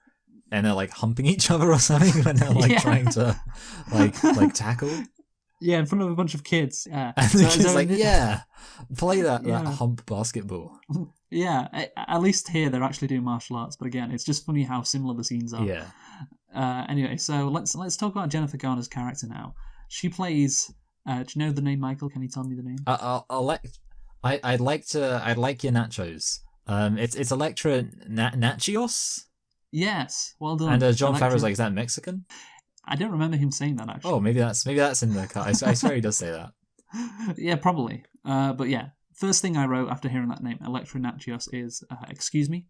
and they're humping each other or something when they're trying to tackle. Yeah, in front of a bunch of kids. Yeah, and the kids play that hump basketball. Yeah, at least here they're actually doing martial arts, but again, it's just funny how similar the scenes are. Yeah. Anyway, so let's talk about Jennifer Garner's character now. She plays. Do you know the name, Michael? Can you tell me the name? I'd like your nachos. It's Electra Nachios. Yes, well done. And John Favreau's is that Mexican? I don't remember him saying that actually. Oh, maybe that's in the cut. I swear he does say that. Yeah, probably. But yeah, first thing I wrote after hearing that name, Electra Nachios, is excuse me.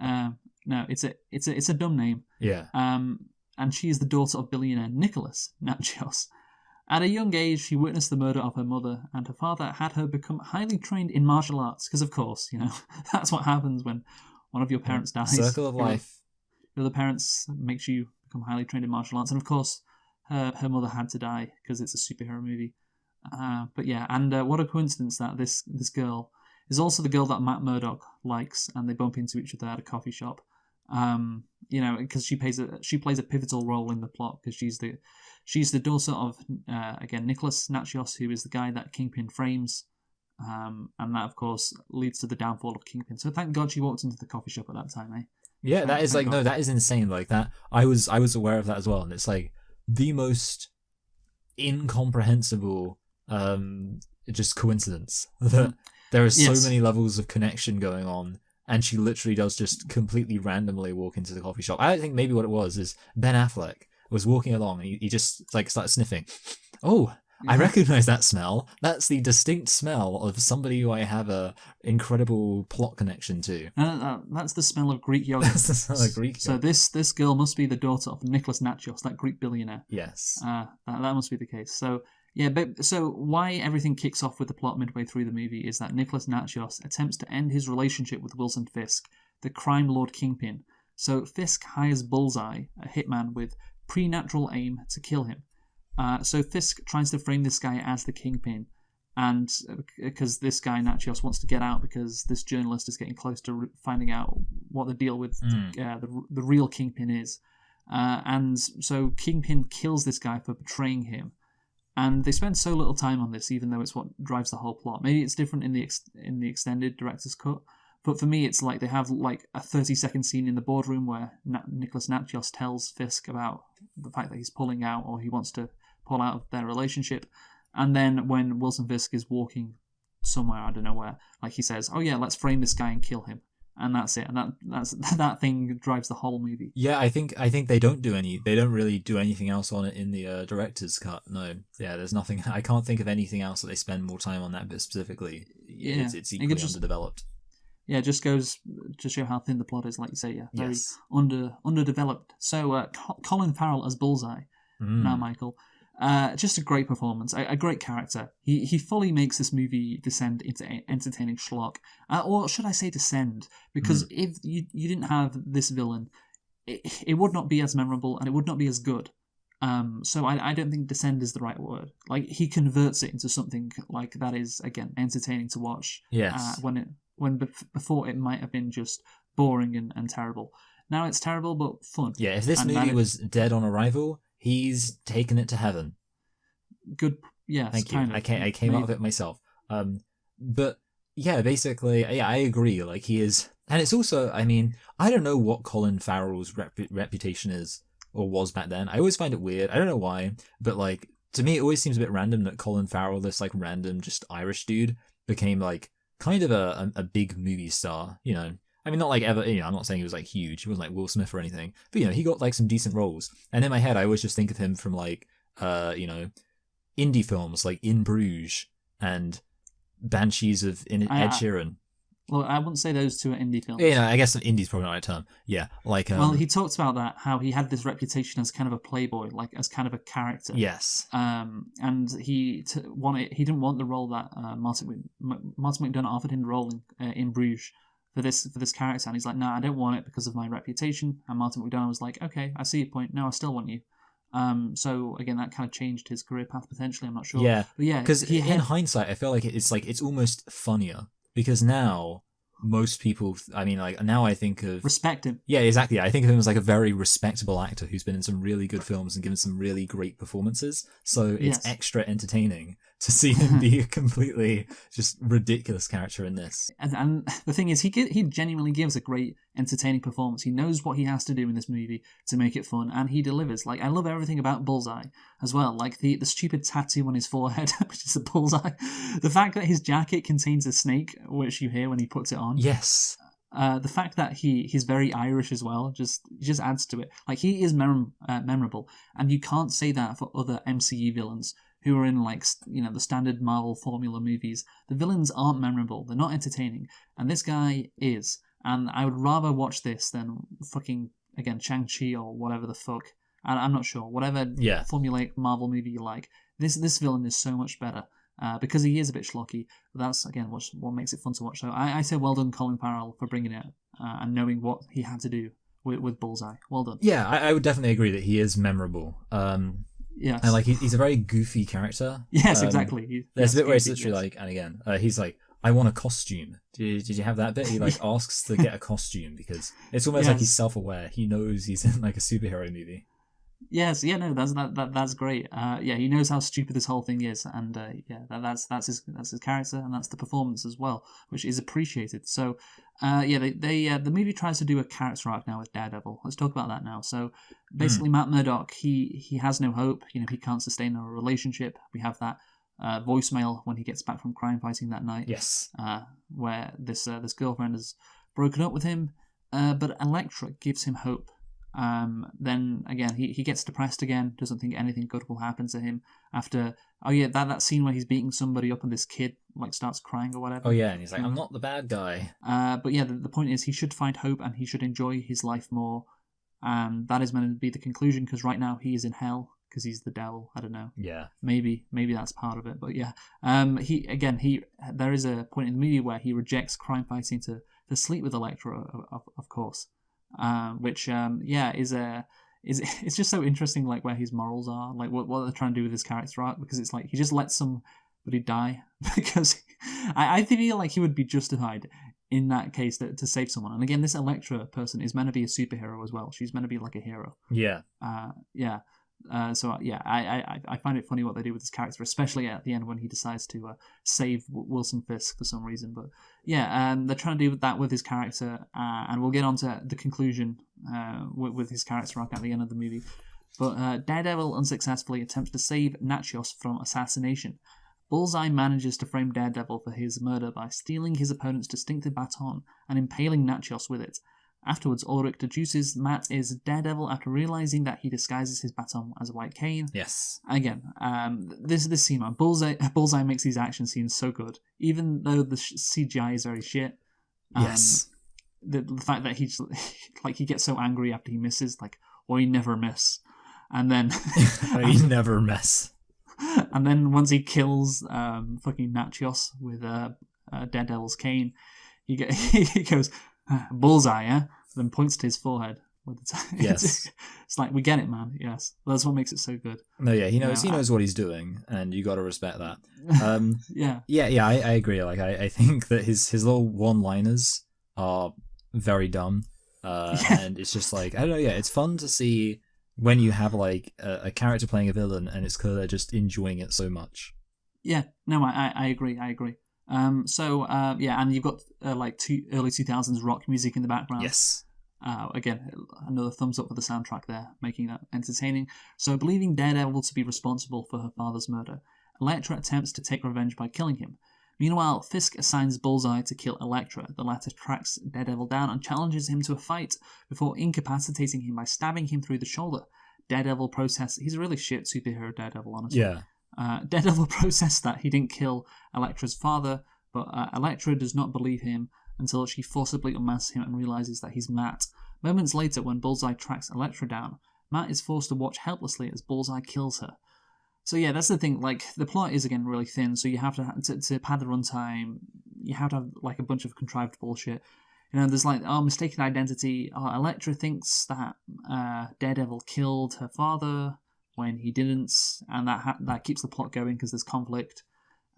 No, it's a dumb name. Yeah. And she is the daughter of billionaire Nicholas Nachios. At a young age, she witnessed the murder of her mother, and her father had her become highly trained in martial arts. Because, of course, that's what happens when one of your parents dies. Circle of life. The other parents makes you become highly trained in martial arts. And, of course, her mother had to die because it's a superhero movie. But, yeah, and what a coincidence that this girl is also the girl that Matt Murdock likes, and they bump into each other at a coffee shop. Because she plays a pivotal role in the plot, because she's the daughter of again Nicholas Nachios, who is the guy that Kingpin frames, and that of course leads to the downfall of Kingpin. So thank God she walked into the coffee shop at that time, eh? Yeah, that is that is insane. That I was aware of that as well, and it's the most incomprehensible just coincidence that there are so many levels of connection going on, and she literally does just completely randomly walk into the coffee shop. I think maybe what it was is Ben Affleck was walking along and he just like started sniffing. Oh, I recognize that smell. That's the distinct smell of somebody who I have a incredible plot connection to. That's the smell of Greek yogurt. That's the smell of Greek yogurt. So this girl must be the daughter of Nicholas Natsios, that Greek billionaire. Yes. That must be the case. So yeah, but so why everything kicks off with the plot midway through the movie is that Nicholas Natsios attempts to end his relationship with Wilson Fisk, the crime lord kingpin. So Fisk hires Bullseye, a hitman with preternatural aim, to kill him. So Fisk tries to frame this guy as the kingpin, and because this guy Natsios wants to get out because this journalist is getting close to finding out what the deal with the real kingpin is, and so Kingpin kills this guy for betraying him, and they spend so little time on this, even though it's what drives the whole plot. Maybe it's different in the extended director's cut. But for me, it's like they have like a 30-second scene in the boardroom where Nicholas Natsios tells Fisk about the fact that he's pulling out, or he wants to pull out of their relationship. And then when Wilson Fisk is walking somewhere, I don't know where, like he says, "Oh yeah, let's frame this guy and kill him." And that's it. And that thing drives the whole movie. Yeah, I think they don't really do anything else on it in the director's cut. No. Yeah, there's nothing. I can't think of anything else that they spend more time on that bit specifically. Yeah, it's equally underdeveloped. Yeah, it just goes to show how thin the plot is, like you say, very underdeveloped. So, Colin Farrell as Bullseye, now Michael, just a great performance, a great character. He fully makes this movie descend into entertaining schlock, or should I say descend, because if you didn't have this villain, it would not be as memorable and it would not be as good. So I don't think descend is the right word. Like, he converts it into something like that is, again, entertaining to watch. Yes. When before it might have been just boring and terrible. Now it's terrible but fun. Yeah, if this movie was dead on arrival, he's taken it to heaven. Good, yes. Thank you. I came out of it myself. But yeah, basically, yeah, I agree. Like, he is, and it's also, I mean, I don't know what Colin Farrell's reputation is or was back then. I always find it weird. I don't know why, but like, to me, it always seems a bit random that Colin Farrell, this like random just Irish dude, became like kind of a big movie star, you know. I mean, not like ever, you know, I'm not saying he was like huge. He wasn't like Will Smith or anything. But, you know, he got like some decent roles. And in my head, I always just think of him from like, you know, indie films like In Bruges and Banshees of Ed Sheeran. Well, I wouldn't say those two are indie films. Yeah, no, I guess indie's probably not the right term. Yeah, like... well, he talked about that, how he had this reputation as kind of a playboy, like as kind of a character. Yes. And he didn't want the role that Martin McDonagh offered him the role in Bruges for this character, and he's like, "No, I don't want it because of my reputation." And Martin McDonagh was like, "Okay, I see your point. No, I still want you." So again, that kind of changed his career path potentially. I'm not sure. Yeah, but yeah, because in hindsight, I feel like it's almost funnier. Because now, most people, I mean, like, now I think of... respect him. Yeah, exactly. I think of him as, like, a very respectable actor who's been in some really good films and given some really great performances. So it's extra entertaining to see him be a completely just ridiculous character in this. And the thing is, he genuinely gives a great, entertaining performance. He knows what he has to do in this movie to make it fun, and he delivers. Like, I love everything about Bullseye as well. Like, the stupid tattoo on his forehead, which is a bullseye. The fact that his jacket contains a snake, which you hear when he puts it on. Yes. The fact that he's very Irish as well just adds to it. Like, he is memorable, and you can't say that for other MCU villains who are in, like, you know, the standard Marvel formula movies. The villains aren't memorable. They're not entertaining. And this guy is. And I would rather watch this than fucking, again, Shang-Chi or whatever the fuck. I'm not sure. Whatever formulaic Marvel movie you like. This villain is so much better. Because he is a bit schlocky. But that's, again, what makes it fun to watch. So I say well done, Colin Farrell, for bringing it and knowing what he had to do with Bullseye. Well done. Yeah, I would definitely agree that he is memorable. Yes. And like he's a very goofy character. Yes, exactly. There's a bit where it's literally like, and again, he's like, "I want a costume." Did you have that bit? He like asks to get a costume because it's almost like he's self-aware. He knows he's in like a superhero movie. Yes, yeah, no, that's great. Yeah, he knows how stupid this whole thing is, and that's his character, and that's the performance as well, which is appreciated. So, the movie tries to do a character arc now with Daredevil. Let's talk about that now. So, basically, Matt Murdock, he has no hope. You know, he can't sustain a relationship. We have that voicemail when he gets back from crime fighting that night. Yes, where this girlfriend has broken up with him, but Elektra gives him hope. Then again, he gets depressed again, doesn't think anything good will happen to him after, that scene where he's beating somebody up and this kid like starts crying or whatever. Oh yeah, and he's like, I'm not the bad guy. But yeah, the point is he should find hope and he should enjoy his life more, and that is meant to be the conclusion, because right now he is in hell because he's the devil. I don't know. Yeah. Maybe that's part of it, but yeah. There is a point in the movie where he rejects crime fighting to sleep with Elektra, of course. Which it's just so interesting, like where his morals are, like what they're trying to do with his character arc, because it's like he just lets somebody die because I feel like he would be justified in that case to save someone. And again, this Elektra person is meant to be a superhero as well. She's meant to be like a hero. Yeah. I find it funny what they do with his character, especially at the end when he decides to save Wilson Fisk for some reason. But yeah, they're trying to do that with his character, and we'll get on to the conclusion with his character arc at the end of the movie. But Daredevil unsuccessfully attempts to save Nachios from assassination. Bullseye manages to frame Daredevil for his murder by stealing his opponent's distinctive baton and impaling Nachios with it. Afterwards, Ulrich deduces Matt is Daredevil after realizing that he disguises his baton as a white cane. Yes. Again, this scene, man, Bullseye makes these action scenes so good, even though the CGI is very shit. Yes. The fact that he's like he gets so angry after he misses, like, you never miss, and then you never miss. And then once he kills fucking Nachios with Daredevil's cane, he goes, Bullseye, yeah? Then points to his forehead. Yes. It's like, we get it, man. Yes. That's what makes it so good. No, yeah, he knows what he's doing, and you got to respect that. Yeah. I agree. Like, I think that his little one-liners are very dumb, and it's just like, I don't know, yeah, it's fun to see when you have like a character playing a villain, and it's clear they're just enjoying it so much. Yeah, no, I agree. And you've got like early 2000s rock music in the background. Yes. Again, another thumbs up for the soundtrack there, making that entertaining. So, believing Daredevil to be responsible for her father's murder, Elektra attempts to take revenge by killing him. Meanwhile, Fisk assigns Bullseye to kill Elektra. The latter tracks Daredevil down and challenges him to a fight before incapacitating him by stabbing him through the shoulder. Daredevil protests. He's a really shit superhero, Daredevil, honestly. Yeah. Daredevil protests that he didn't kill Elektra's father, but Elektra does not believe him until she forcibly unmasks him and realizes that he's Matt. Moments later, when Bullseye tracks Elektra down, Matt is forced to watch helplessly as Bullseye kills her. So yeah, that's the thing, like, the plot is again really thin, so you have to pad the runtime, you have to have like a bunch of contrived bullshit. You know, there's like, mistaken identity, Elektra thinks that Daredevil killed her father when he didn't, and that keeps the plot going because there's conflict.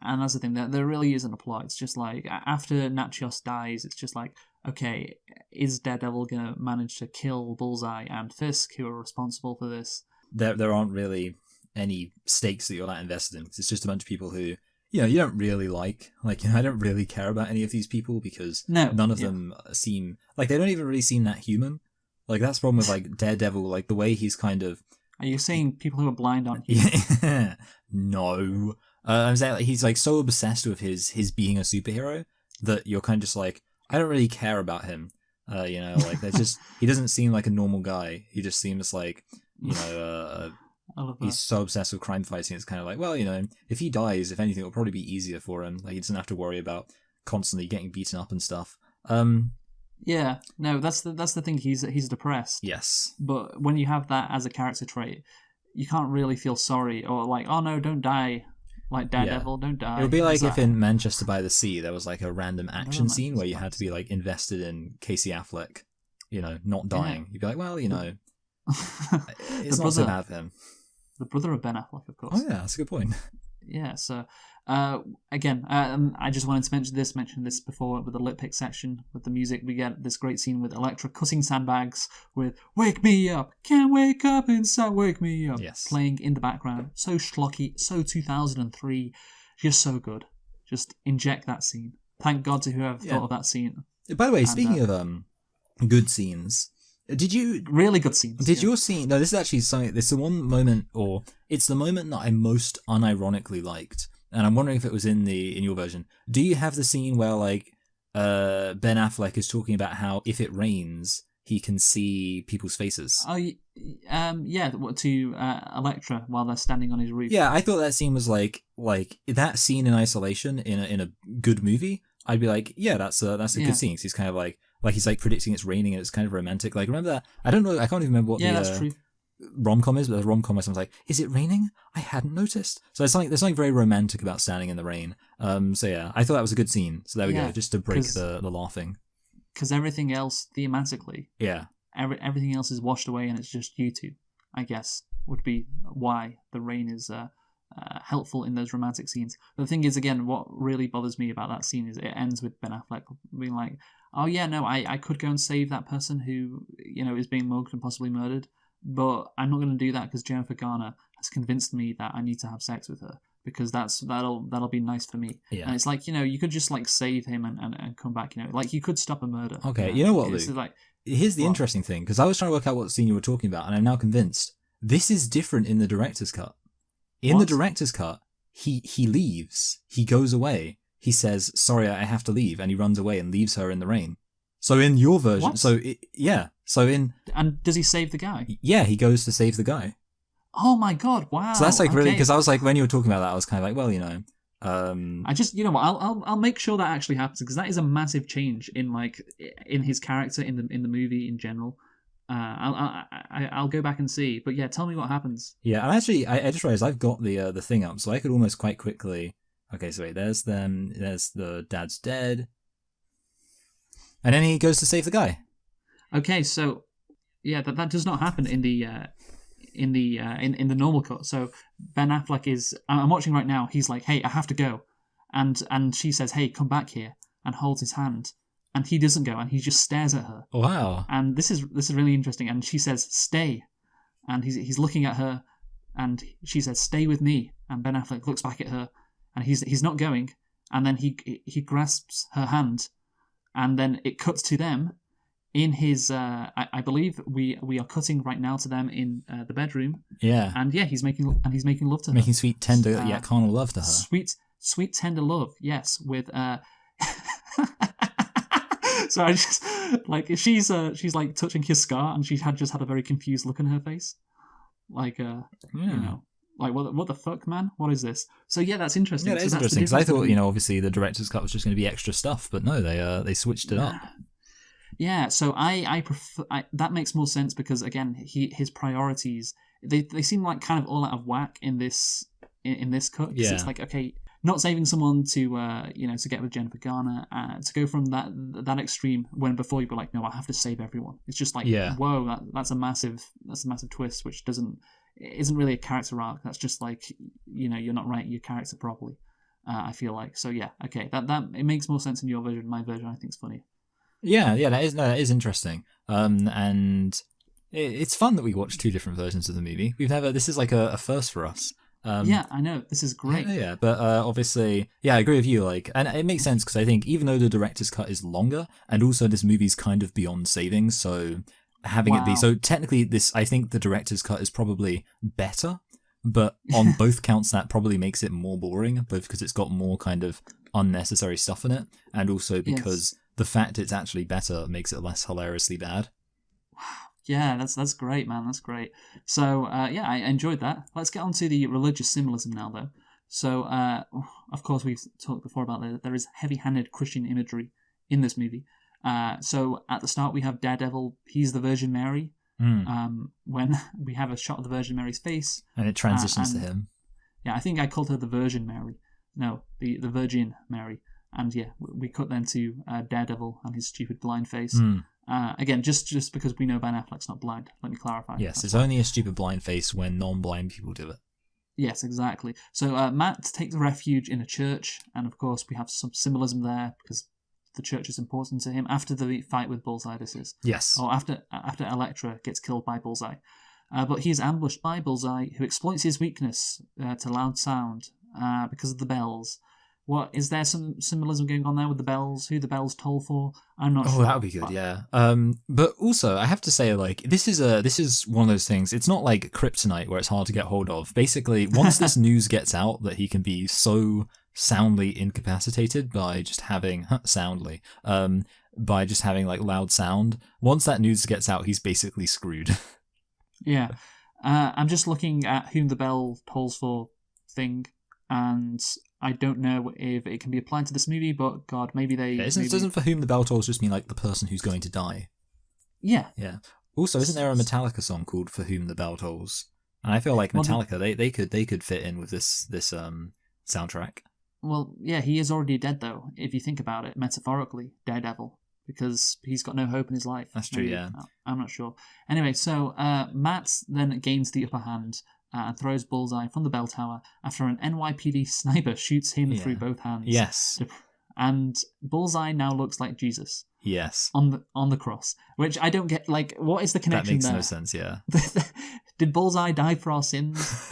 And that's the thing, there really isn't a plot. It's just like, after Nachios dies, it's just like, okay, is Daredevil going to manage to kill Bullseye and Fisk, who are responsible for this? There aren't really any stakes that you're that invested in. It's just a bunch of people who, you don't really like, I don't really care about any of these people because none of them seem, like, they don't even really seem that human. Like, that's the problem with, like, Daredevil, like, the way he's kind of... Are you saying people who are blind aren't human? No. I'm saying, like, he's, like, so obsessed with his being a superhero that you're kind of just like, I don't really care about him. Like, there's just... He doesn't seem like a normal guy. He just seems like, he's so obsessed with crime fighting. It's kind of like, well, if he dies, if anything, it'll probably be easier for him. Like, he doesn't have to worry about constantly getting beaten up and stuff. Yeah, no, that's the thing. He's depressed. Yes, but when you have that as a character trait, you can't really feel sorry or like, oh no, don't die. Like Daredevil, don't die. It would be like if in Manchester by the Sea there was like a random action scene where you had to be like invested in Casey Affleck, not dying. Yeah. You'd be like, well, it's not so bad for him. The brother of Ben Affleck, of course. Oh yeah, that's a good point. Yeah, so again, I just wanted to mention this before with the lip pick section with the music. We get this great scene with Elektra cutting sandbags with "Wake me up, can't wake up inside, wake me up" playing in the background. So schlocky, so 2003, just so good. Just inject that scene. Thank God to whoever thought of that scene. By the way, speaking of good scenes, really good scenes? Did your scene? No, this is actually something. It's the one moment, or it's the moment that I most unironically liked, and I'm wondering if it was in your version. Do you have the scene where like Ben Affleck is talking about how if it rains, he can see people's faces? Oh, yeah. To Elektra while they're standing on his roof. Yeah, I thought that scene was like that scene in isolation in a good movie. I'd be like, yeah, that's a good scene. 'Cause he's kind of like he's like predicting it's raining and it's kind of romantic. Like, remember that? I don't know. I can't even remember what that's true. Rom-com is, but the rom-com where someone's like, "Is it raining? I hadn't noticed." So there's something very romantic about standing in the rain. So yeah, I thought that was a good scene. So there we go, just to break the laughing. Because everything else thematically, everything else is washed away, and it's just you two. I guess would be why the rain is helpful in those romantic scenes. But the thing is, again, what really bothers me about that scene is it ends with Ben Affleck being like, "Oh yeah, no, I could go and save that person who is being mugged and possibly murdered, but I'm not going to do that because Jennifer Garner has convinced me that I need to have sex with her because that'll be nice for me." Yeah. And it's like, you could just like save him and come back. Like you could stop a murder. Okay, you know what, Luke? Here's the interesting thing, because I was trying to work out what scene you were talking about, and I'm now convinced this is different in the director's cut. In the director's cut, he leaves. He goes away. He says, "Sorry, I have to leave," and he runs away and leaves her in the rain. So in your version, and does he save the guy? Yeah, he goes to save the guy. Oh my God! Wow. So that's like really, because I was like, when you were talking about that, I was kind of like, well, I just, I'll make sure that actually happens, because that is a massive change in his character in the movie in general. I'll go back and see, but yeah, tell me what happens. Yeah, and actually, I just realized I've got the thing up, so I could almost quite quickly. Okay, so wait, there's them. There's the dad's dead, and then he goes to save the guy. Okay, so yeah, that does not happen in the normal cut. So Ben Affleck is. I'm watching right now. He's like, "Hey, I have to go," and she says, "Hey, come back here," and holds his hand. And he doesn't go, and he just stares at her. Wow! And this is really interesting. And she says, "Stay," and he's looking at her, and she says, "Stay with me." And Ben Affleck looks back at her, and he's not going. And then he grasps her hand, and then it cuts to them in his. I believe we are cutting right now to them in the bedroom. Yeah. And yeah, he's making love to her, making sweet, tender, yet carnal love to her. Sweet, tender love. Yes, with. So I just she's like touching his scar, and she had a very confused look on her face, like what the fuck, man? What is this? So yeah, that's interesting. Yeah, that is interesting, because I thought obviously the director's cut was just going to be extra stuff, but no, they switched it up. Yeah, so I prefer that makes more sense, because again his priorities they seem like kind of all out of whack in this cut. Yeah, it's like, okay, not saving someone to to get with Jennifer Garner, to go from that extreme when before you'd be like, no, I have to save everyone. It's just like, whoa, that's a massive twist, which isn't really a character arc. That's just like, you're not writing your character properly. I feel like, so yeah, okay, that it makes more sense in your version. My version, I think, is funny. Yeah, that is interesting. And it's fun that we watch two different versions of the movie. This is like a first for us. Yeah, I know. This is great. Yeah, but obviously, yeah, I agree with you. And it makes sense, because I think even though the director's cut is longer, and also this movie's kind of beyond savings, so having it be so technically, I think the director's cut is probably better, but on both counts, that probably makes it more boring, both because it's got more kind of unnecessary stuff in it, and also because the fact it's actually better makes it less hilariously bad. Wow. Yeah, that's great, man. That's great. So, yeah, I enjoyed that. Let's get on to the religious symbolism now, though. So, of course, we've talked before about there is heavy-handed Christian imagery in this movie. So, at the start, we have Daredevil. He's the Virgin Mary. When we have a shot of the Virgin Mary's face. And it transitions to him. Yeah, I think I called her the Virgin Mary. No, the Virgin Mary. And yeah, we cut then to Daredevil and his stupid blind face. Again, just because we know Ben Affleck's not blind, let me clarify. Yes, it's only a stupid blind face when non-blind people do it. Yes, exactly. So Matt takes refuge in a church, and of course we have some symbolism there because the church is important to him after the fight with Bullseye, this is. Yes. Or after Elektra gets killed by Bullseye. But he is ambushed by Bullseye, who exploits his weakness to loud sound because of the bells. What is there some symbolism going on there with the bells? Who the bells toll for? I'm not sure. Oh, that would be good, yeah. But also, I have to say, like, this is one of those things. It's not like Kryptonite where it's hard to get hold of. Basically, once this news gets out that he can be so soundly incapacitated by just having by just having like loud sound. Once that news gets out, he's basically screwed. Yeah, I'm just looking at whom the bell tolls for thing, and I don't know if it can be applied to this movie, but God, maybe they... Doesn't for whom the bell tolls just mean like the person who's going to die? Yeah. Yeah. Also, isn't there a Metallica song called For Whom the Bell Tolls? And I feel like Metallica, they could fit in with this soundtrack. Well, yeah, he is already dead though, if you think about it, metaphorically, Daredevil, because he's got no hope in his life. That's true, yeah. I'm not sure. Anyway, so Matt then gains the upper hand and throws Bullseye from the bell tower after an NYPD sniper shoots him through both hands. Yes. And Bullseye now looks like Jesus. Yes. On the cross, which I don't get. Like, what is the connection there? That makes no sense, yeah. Did Bullseye die for our sins?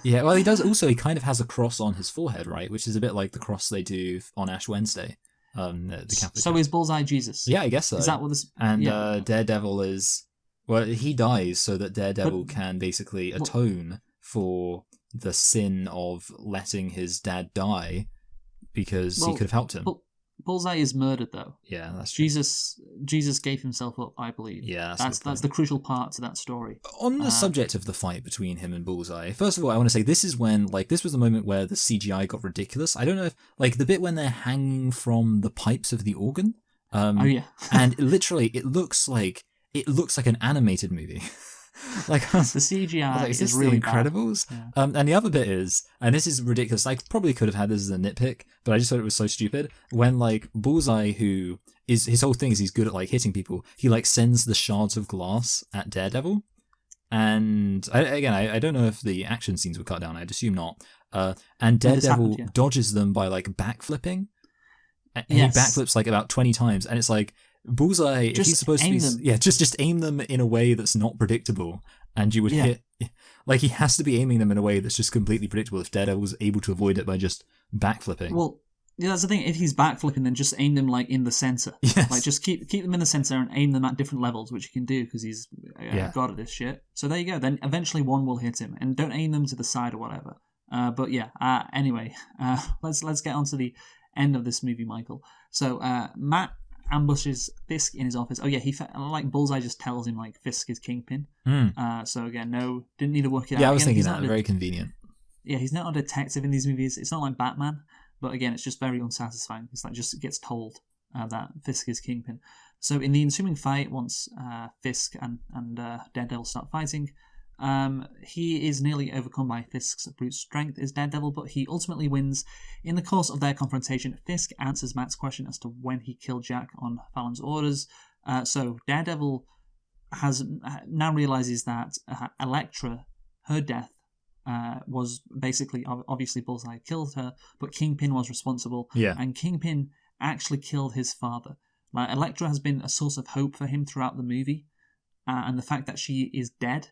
Yeah, well, he does also, he kind of has a cross on his forehead, right? Which is a bit like the cross they do on Ash Wednesday. The Catholic so is Bullseye Jesus? Yeah, I guess so. Is that what this... And Daredevil is... Well, he dies so that Daredevil can basically atone for the sin of letting his dad die because he could have helped him. Bullseye is murdered, though. Yeah, that's true. Jesus gave himself up, I believe. Yeah, that's the crucial part to that story. On the subject of the fight between him and Bullseye, first of all, I want to say this is when, like, this was the moment where the CGI got ridiculous. I don't know if, like, the bit when they're hanging from the pipes of the organ. Oh yeah. And literally, it looks like an animated movie. Like the CGI is this really Incredibles? Yeah. And the other bit is, and this is ridiculous, I probably could have had this as a nitpick, but I just thought it was so stupid, when like Bullseye, who is, his whole thing is he's good at like hitting people, he like sends the shards of glass at Daredevil, and I don't know if the action scenes were cut down, I'd assume not, and Daredevil dodges them by like backflipping, and he backflips like about 20 times, and it's like, Bullseye, if he's supposed to be... Them. Yeah, just aim them in a way that's not predictable, and you would hit... Like, he has to be aiming them in a way that's just completely predictable if Daredevil was able to avoid it by just backflipping. Well, yeah, that's the thing. If he's backflipping, then just aim them, like, in the centre. Yes. Like, just keep them in the centre and aim them at different levels, which he can do, because he's god at this shit. So there you go. Then eventually one will hit him, and don't aim them to the side or whatever. But yeah, anyway, let's get on to the end of this movie, Michael. So, Matt ambushes Fisk in his office. Oh yeah, like Bullseye just tells him like Fisk is Kingpin. So again, didn't need to work it out. Yeah, I was thinking that. Very convenient. Yeah, he's not a detective in these movies. It's not like Batman, but again, it's just very unsatisfying. It's like just gets told that Fisk is Kingpin. So in the ensuing fight, once Fisk and Daredevil start fighting, he is nearly overcome by Fisk's brute strength as Daredevil, but he ultimately wins. In the course of their confrontation, Fisk answers Matt's question as to when he killed Jack on Fallon's orders. So Daredevil now realizes that Elektra, her death, was basically, obviously Bullseye killed her, but Kingpin was responsible. Yeah. And Kingpin actually killed his father. Like, Elektra has been a source of hope for him throughout the movie, and the fact that she is dead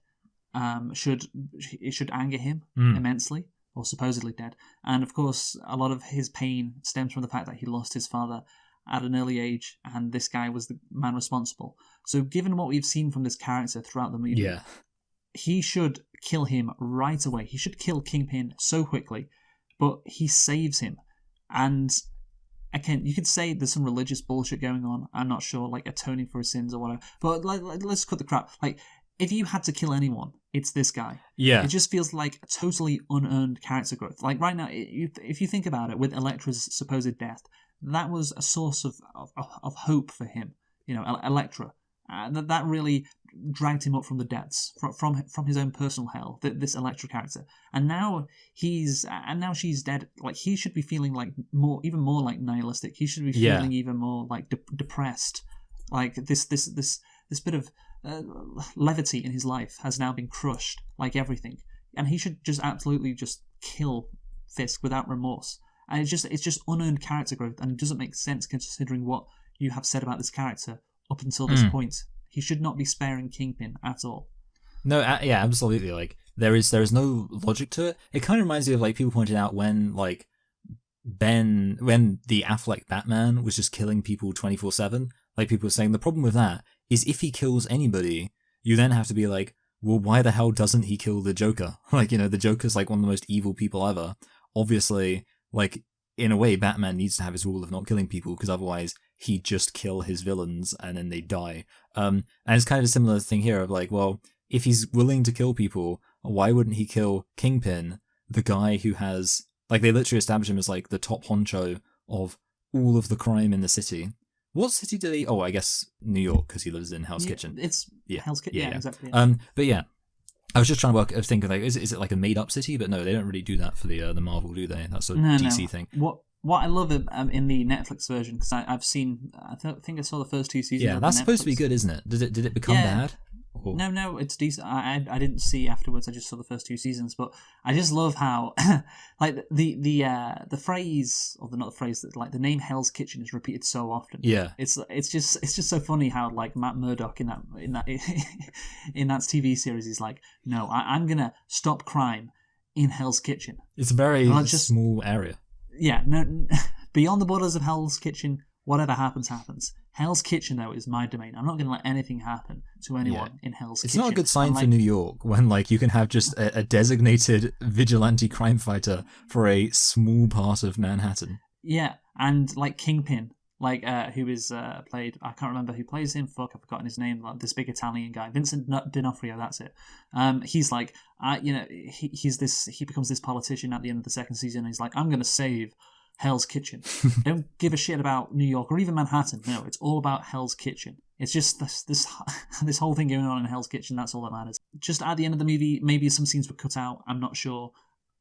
should anger him immensely, or supposedly dead. And of course, a lot of his pain stems from the fact that he lost his father at an early age, and this guy was the man responsible. So given what we've seen from this character throughout the movie, he should kill him right away. He should kill Kingpin so quickly, but he saves him. And again, you could say there's some religious bullshit going on, I'm not sure, like atoning for his sins or whatever, but let's cut the crap. Like, if you had to kill anyone, it's this guy. Yeah. It just feels like a totally unearned character growth. Like right now, if you think about it, with Elektra's supposed death, that was a source of hope for him. You know, Elektra. That really dragged him up from the depths, from his own personal hell. This Elektra character, and now she's dead. Like, he should be feeling like even more like nihilistic. He should be feeling even more like depressed. Like this bit of levity in his life has now been crushed, like everything. and he should just absolutely just kill Fisk without remorse. And it's just unearned character growth, and it doesn't make sense considering what you have said about this character up until this point. He should not be sparing Kingpin at all. No, yeah, absolutely. Like there is no logic to it. It kind of reminds me of like people pointed out when like when the Affleck Batman was just killing people 24/7. Like people were saying the problem with that is if he kills anybody, you then have to be like, well, why the hell doesn't he kill the Joker? Like, you know, the Joker's like one of the most evil people ever. Obviously, like, in a way, Batman needs to have his rule of not killing people, because otherwise he'd just kill his villains and then they die. And it's kind of a similar thing here of like, well, if he's willing to kill people, why wouldn't he kill Kingpin, the guy who has, like, they literally establish him as like the top honcho of all of the crime in the city. What city did he? Oh, I guess New York, because he lives in Hell's Kitchen. It's Hell's Kitchen. Yeah, exactly. Yeah. But yeah, I was just trying to think of like, is it like a made up city? But no, they don't really do that for the Marvel, do they? That's a DC thing. What I love in the Netflix version, because I've seen, I think I saw the first 2 seasons. Yeah, that's supposed to be good, isn't it? Did it become bad? Or... No, it's decent. I didn't see afterwards. I just saw the first 2 seasons, but I just love how, like the phrase, or not the phrase, that like the name Hell's Kitchen is repeated so often. Yeah, it's just so funny how like Matt Murdock in that in that TV series is like, no, I'm gonna stop crime in Hell's Kitchen. It's a very small area. Yeah, no, beyond the borders of Hell's Kitchen, whatever happens. Hell's Kitchen, though, is my domain. I'm not going to let anything happen to anyone in Hell's Kitchen. It's not a good sign for New York when, like, you can have just a designated vigilante crime fighter for a small part of Manhattan. Yeah, and, like, Kingpin, like, who is played... I can't remember who plays him. Fuck, I've forgotten his name. Like, this big Italian guy. Vincent D'Onofrio, that's it. He's like, he becomes this politician at the end of the second season, and he's like, I'm going to save Hell's Kitchen. Don't give a shit about New York or even Manhattan. No, it's all about Hell's Kitchen. It's just this whole thing going on in Hell's Kitchen. That's all that matters. Just at the end of the movie, maybe some scenes were cut out. I'm not sure.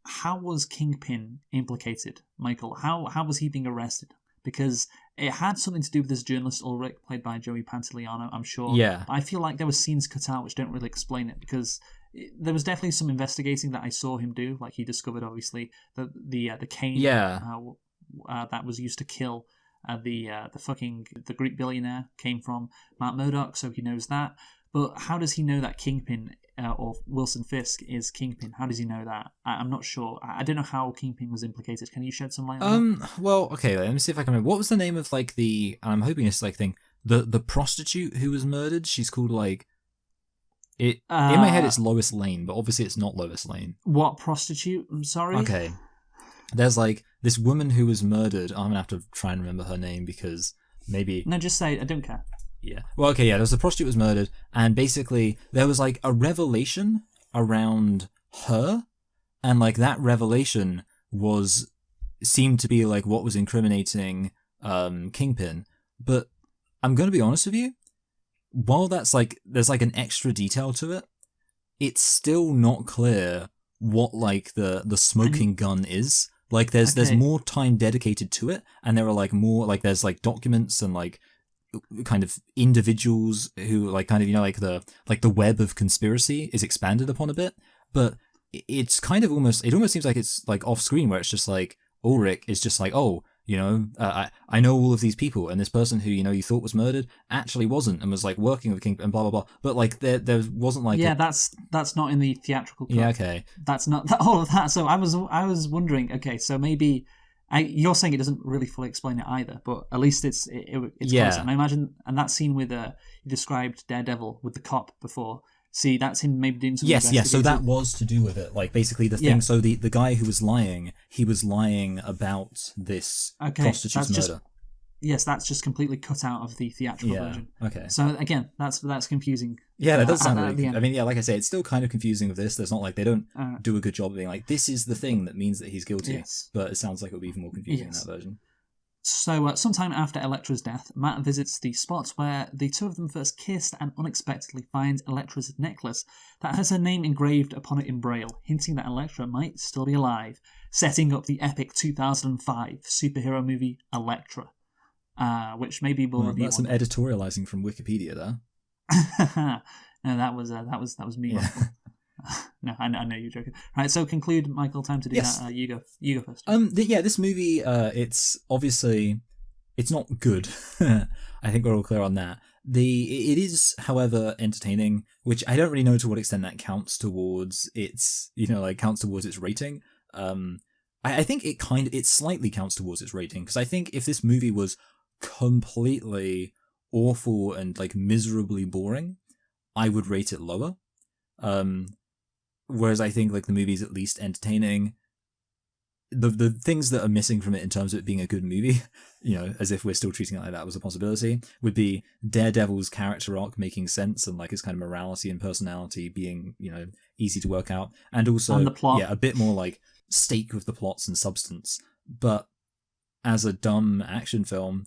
How was Kingpin implicated, Michael? How was he being arrested? Because it had something to do with this journalist Ulrich, played by Joey Pantoliano, I'm sure. Yeah. But I feel like there were scenes cut out which don't really explain it, because there was definitely some investigating that I saw him do. Like, he discovered, obviously, the cane that was used to kill the Greek billionaire came from Matt Murdock, so he knows that. But how does he know that Kingpin or Wilson Fisk is Kingpin? How does he know that? I'm not sure. I don't know how Kingpin was implicated. Can you shed some light on that? Well, okay, let me see if I can remember. What was the name of like I'm hoping it's like thing. The prostitute who was murdered, she's called like in my head it's Lois Lane, but obviously it's not Lois Lane. What prostitute? I'm sorry. Okay. There's like this woman who was murdered. I'm gonna have to try and remember her name because maybe. No, just say I don't care. Yeah. Well, okay, yeah. There was a prostitute was murdered, and basically there was like a revelation around her, and like that revelation seemed to be like what was incriminating Kingpin. But I'm gonna be honest with you. While that's like there's like an extra detail to it, it's still not clear what like the smoking gun is. Like there's more time dedicated to it, and there are like more like there's like documents and like kind of individuals who like kind of, you know, like the web of conspiracy is expanded upon a bit, but it's kind of almost seems like it's like off screen where it's just like Ulrich is just like, oh, you know, I know all of these people, and this person who, you know, you thought was murdered actually wasn't, and was like working with King and blah blah blah. But like there wasn't like that's not in the theatrical cut. Yeah, okay, that's not all of that. So I was wondering, okay, so maybe you're saying it doesn't really fully explain it either, but at least it's close. And I imagine, and that scene with you described Daredevil with the cop before. See, that's him maybe doing something. Yes. So that was to do with it. Like basically the thing. Yeah. So the guy who was lying, he was lying about this prostitute's murder. Yes, that's just completely cut out of the theatrical version. Okay. So again, that's confusing. Yeah, that does sound really. I mean, yeah, like I say, it's still kind of confusing with this. There's not like they don't do a good job of being like, this is the thing that means that he's guilty. Yes. But it sounds like it'll be even more confusing in that version. So, sometime after Elektra's death, Matt visits the spot where the two of them first kissed and unexpectedly finds Elektra's necklace that has her name engraved upon it in Braille, hinting that Elektra might still be alive, setting up the epic 2005 superhero movie Elektra, which maybe we'll review. That's some editorializing from Wikipedia there. No, that was me. Yeah. No, I know you're joking. Right, so conclude, Michael. Time to do that. You go first. This movie, it's obviously it's not good. I think we're all clear on that. It is, however, entertaining, which I don't really know to what extent that counts towards its rating. I think it slightly counts towards its rating, because I think if this movie was completely awful and like miserably boring, I would rate it lower. Whereas I think like the movie's at least entertaining. The things that are missing from it in terms of it being a good movie, as if we're still treating it like that was a possibility, would be Daredevil's character arc making sense and like his kind of morality and personality being, easy to work out. And also, the plot. A bit more like stake with the plots and substance. But as a dumb action film,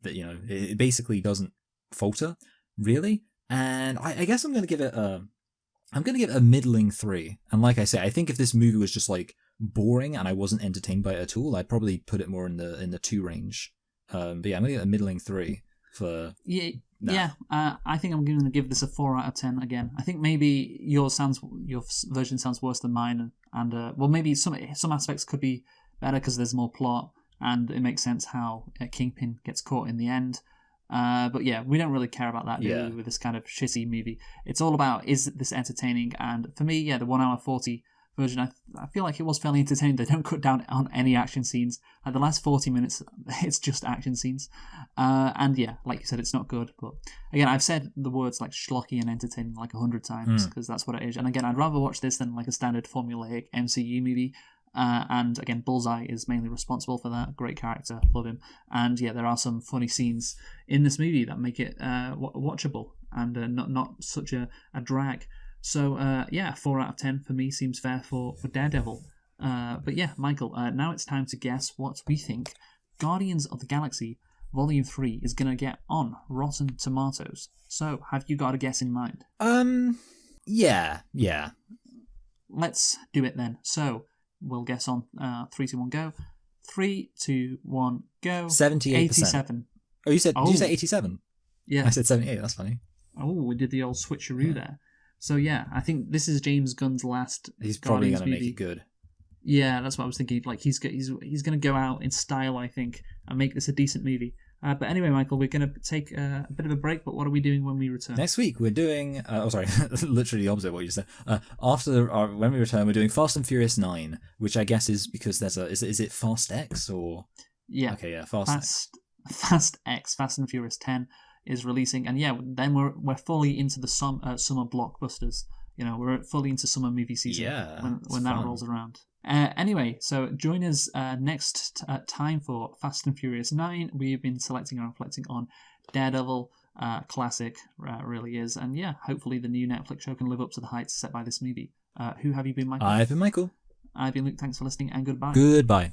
that, it basically doesn't falter, really. And I guess I'm going to give it a middling 3. And like I say, I think if this movie was just like boring and I wasn't entertained by it at all, I'd probably put it more in the 2 range. But yeah, I'm gonna get a middling 3 for I think I'm gonna give this a 4 out of 10 again. I think maybe your version sounds worse than mine, and maybe some aspects could be better because there's more plot and it makes sense how Kingpin gets caught in the end. But yeah, we don't really care about that, do we, with this kind of shitty movie. It's all about, is this entertaining? And for me, the 1 hour 40 version, I feel like it was fairly entertaining. They don't cut down on any action scenes. Like the last 40 minutes, it's just action scenes. And yeah, like you said, it's not good. But again, I've said the words like schlocky and entertaining like 100 times because that's what it is. And again, I'd rather watch this than like a standard formulaic MCU movie. And again, Bullseye is mainly responsible for that. Great character, love him. And yeah, there are some funny scenes in this movie that make it watchable and not such a drag. So 4 out of 10 for me seems fair for Daredevil. But yeah, Michael, now it's time to guess what we think Guardians of the Galaxy Volume 3 is going to get on Rotten Tomatoes. So have you got a guess in mind? Yeah. Let's do it then. So we'll guess on 3, 2, 1, go. 3, 2, 1, go. 78%. 87. Oh, did you say 87? Yeah. I said 78, that's funny. Oh, we did the old switcheroo there. So yeah, I think this is James Gunn's last. He's probably going to make it good. Yeah, that's what I was thinking. Like he's going to go out in style, I think, and make this a decent movie. But anyway, Michael, we're going to take a bit of a break. But what are we doing when we return? Next week we're doing. Literally the opposite of what you said. When we return, we're doing Fast and Furious 9, which I guess is because there's a. Is it Fast X or? Yeah. Okay, yeah, Fast X, Fast and Furious 10. Is releasing, and then we're fully into the summer blockbusters. We're fully into summer movie season when that rolls around. Anyway, so join us next time for Fast and Furious 9. We've been selecting and reflecting on Daredevil, classic, really is, and hopefully the new Netflix show can live up to the heights set by this movie. Who have you been, Michael? I've been Michael. I've been Luke. Thanks for listening, and goodbye. Goodbye.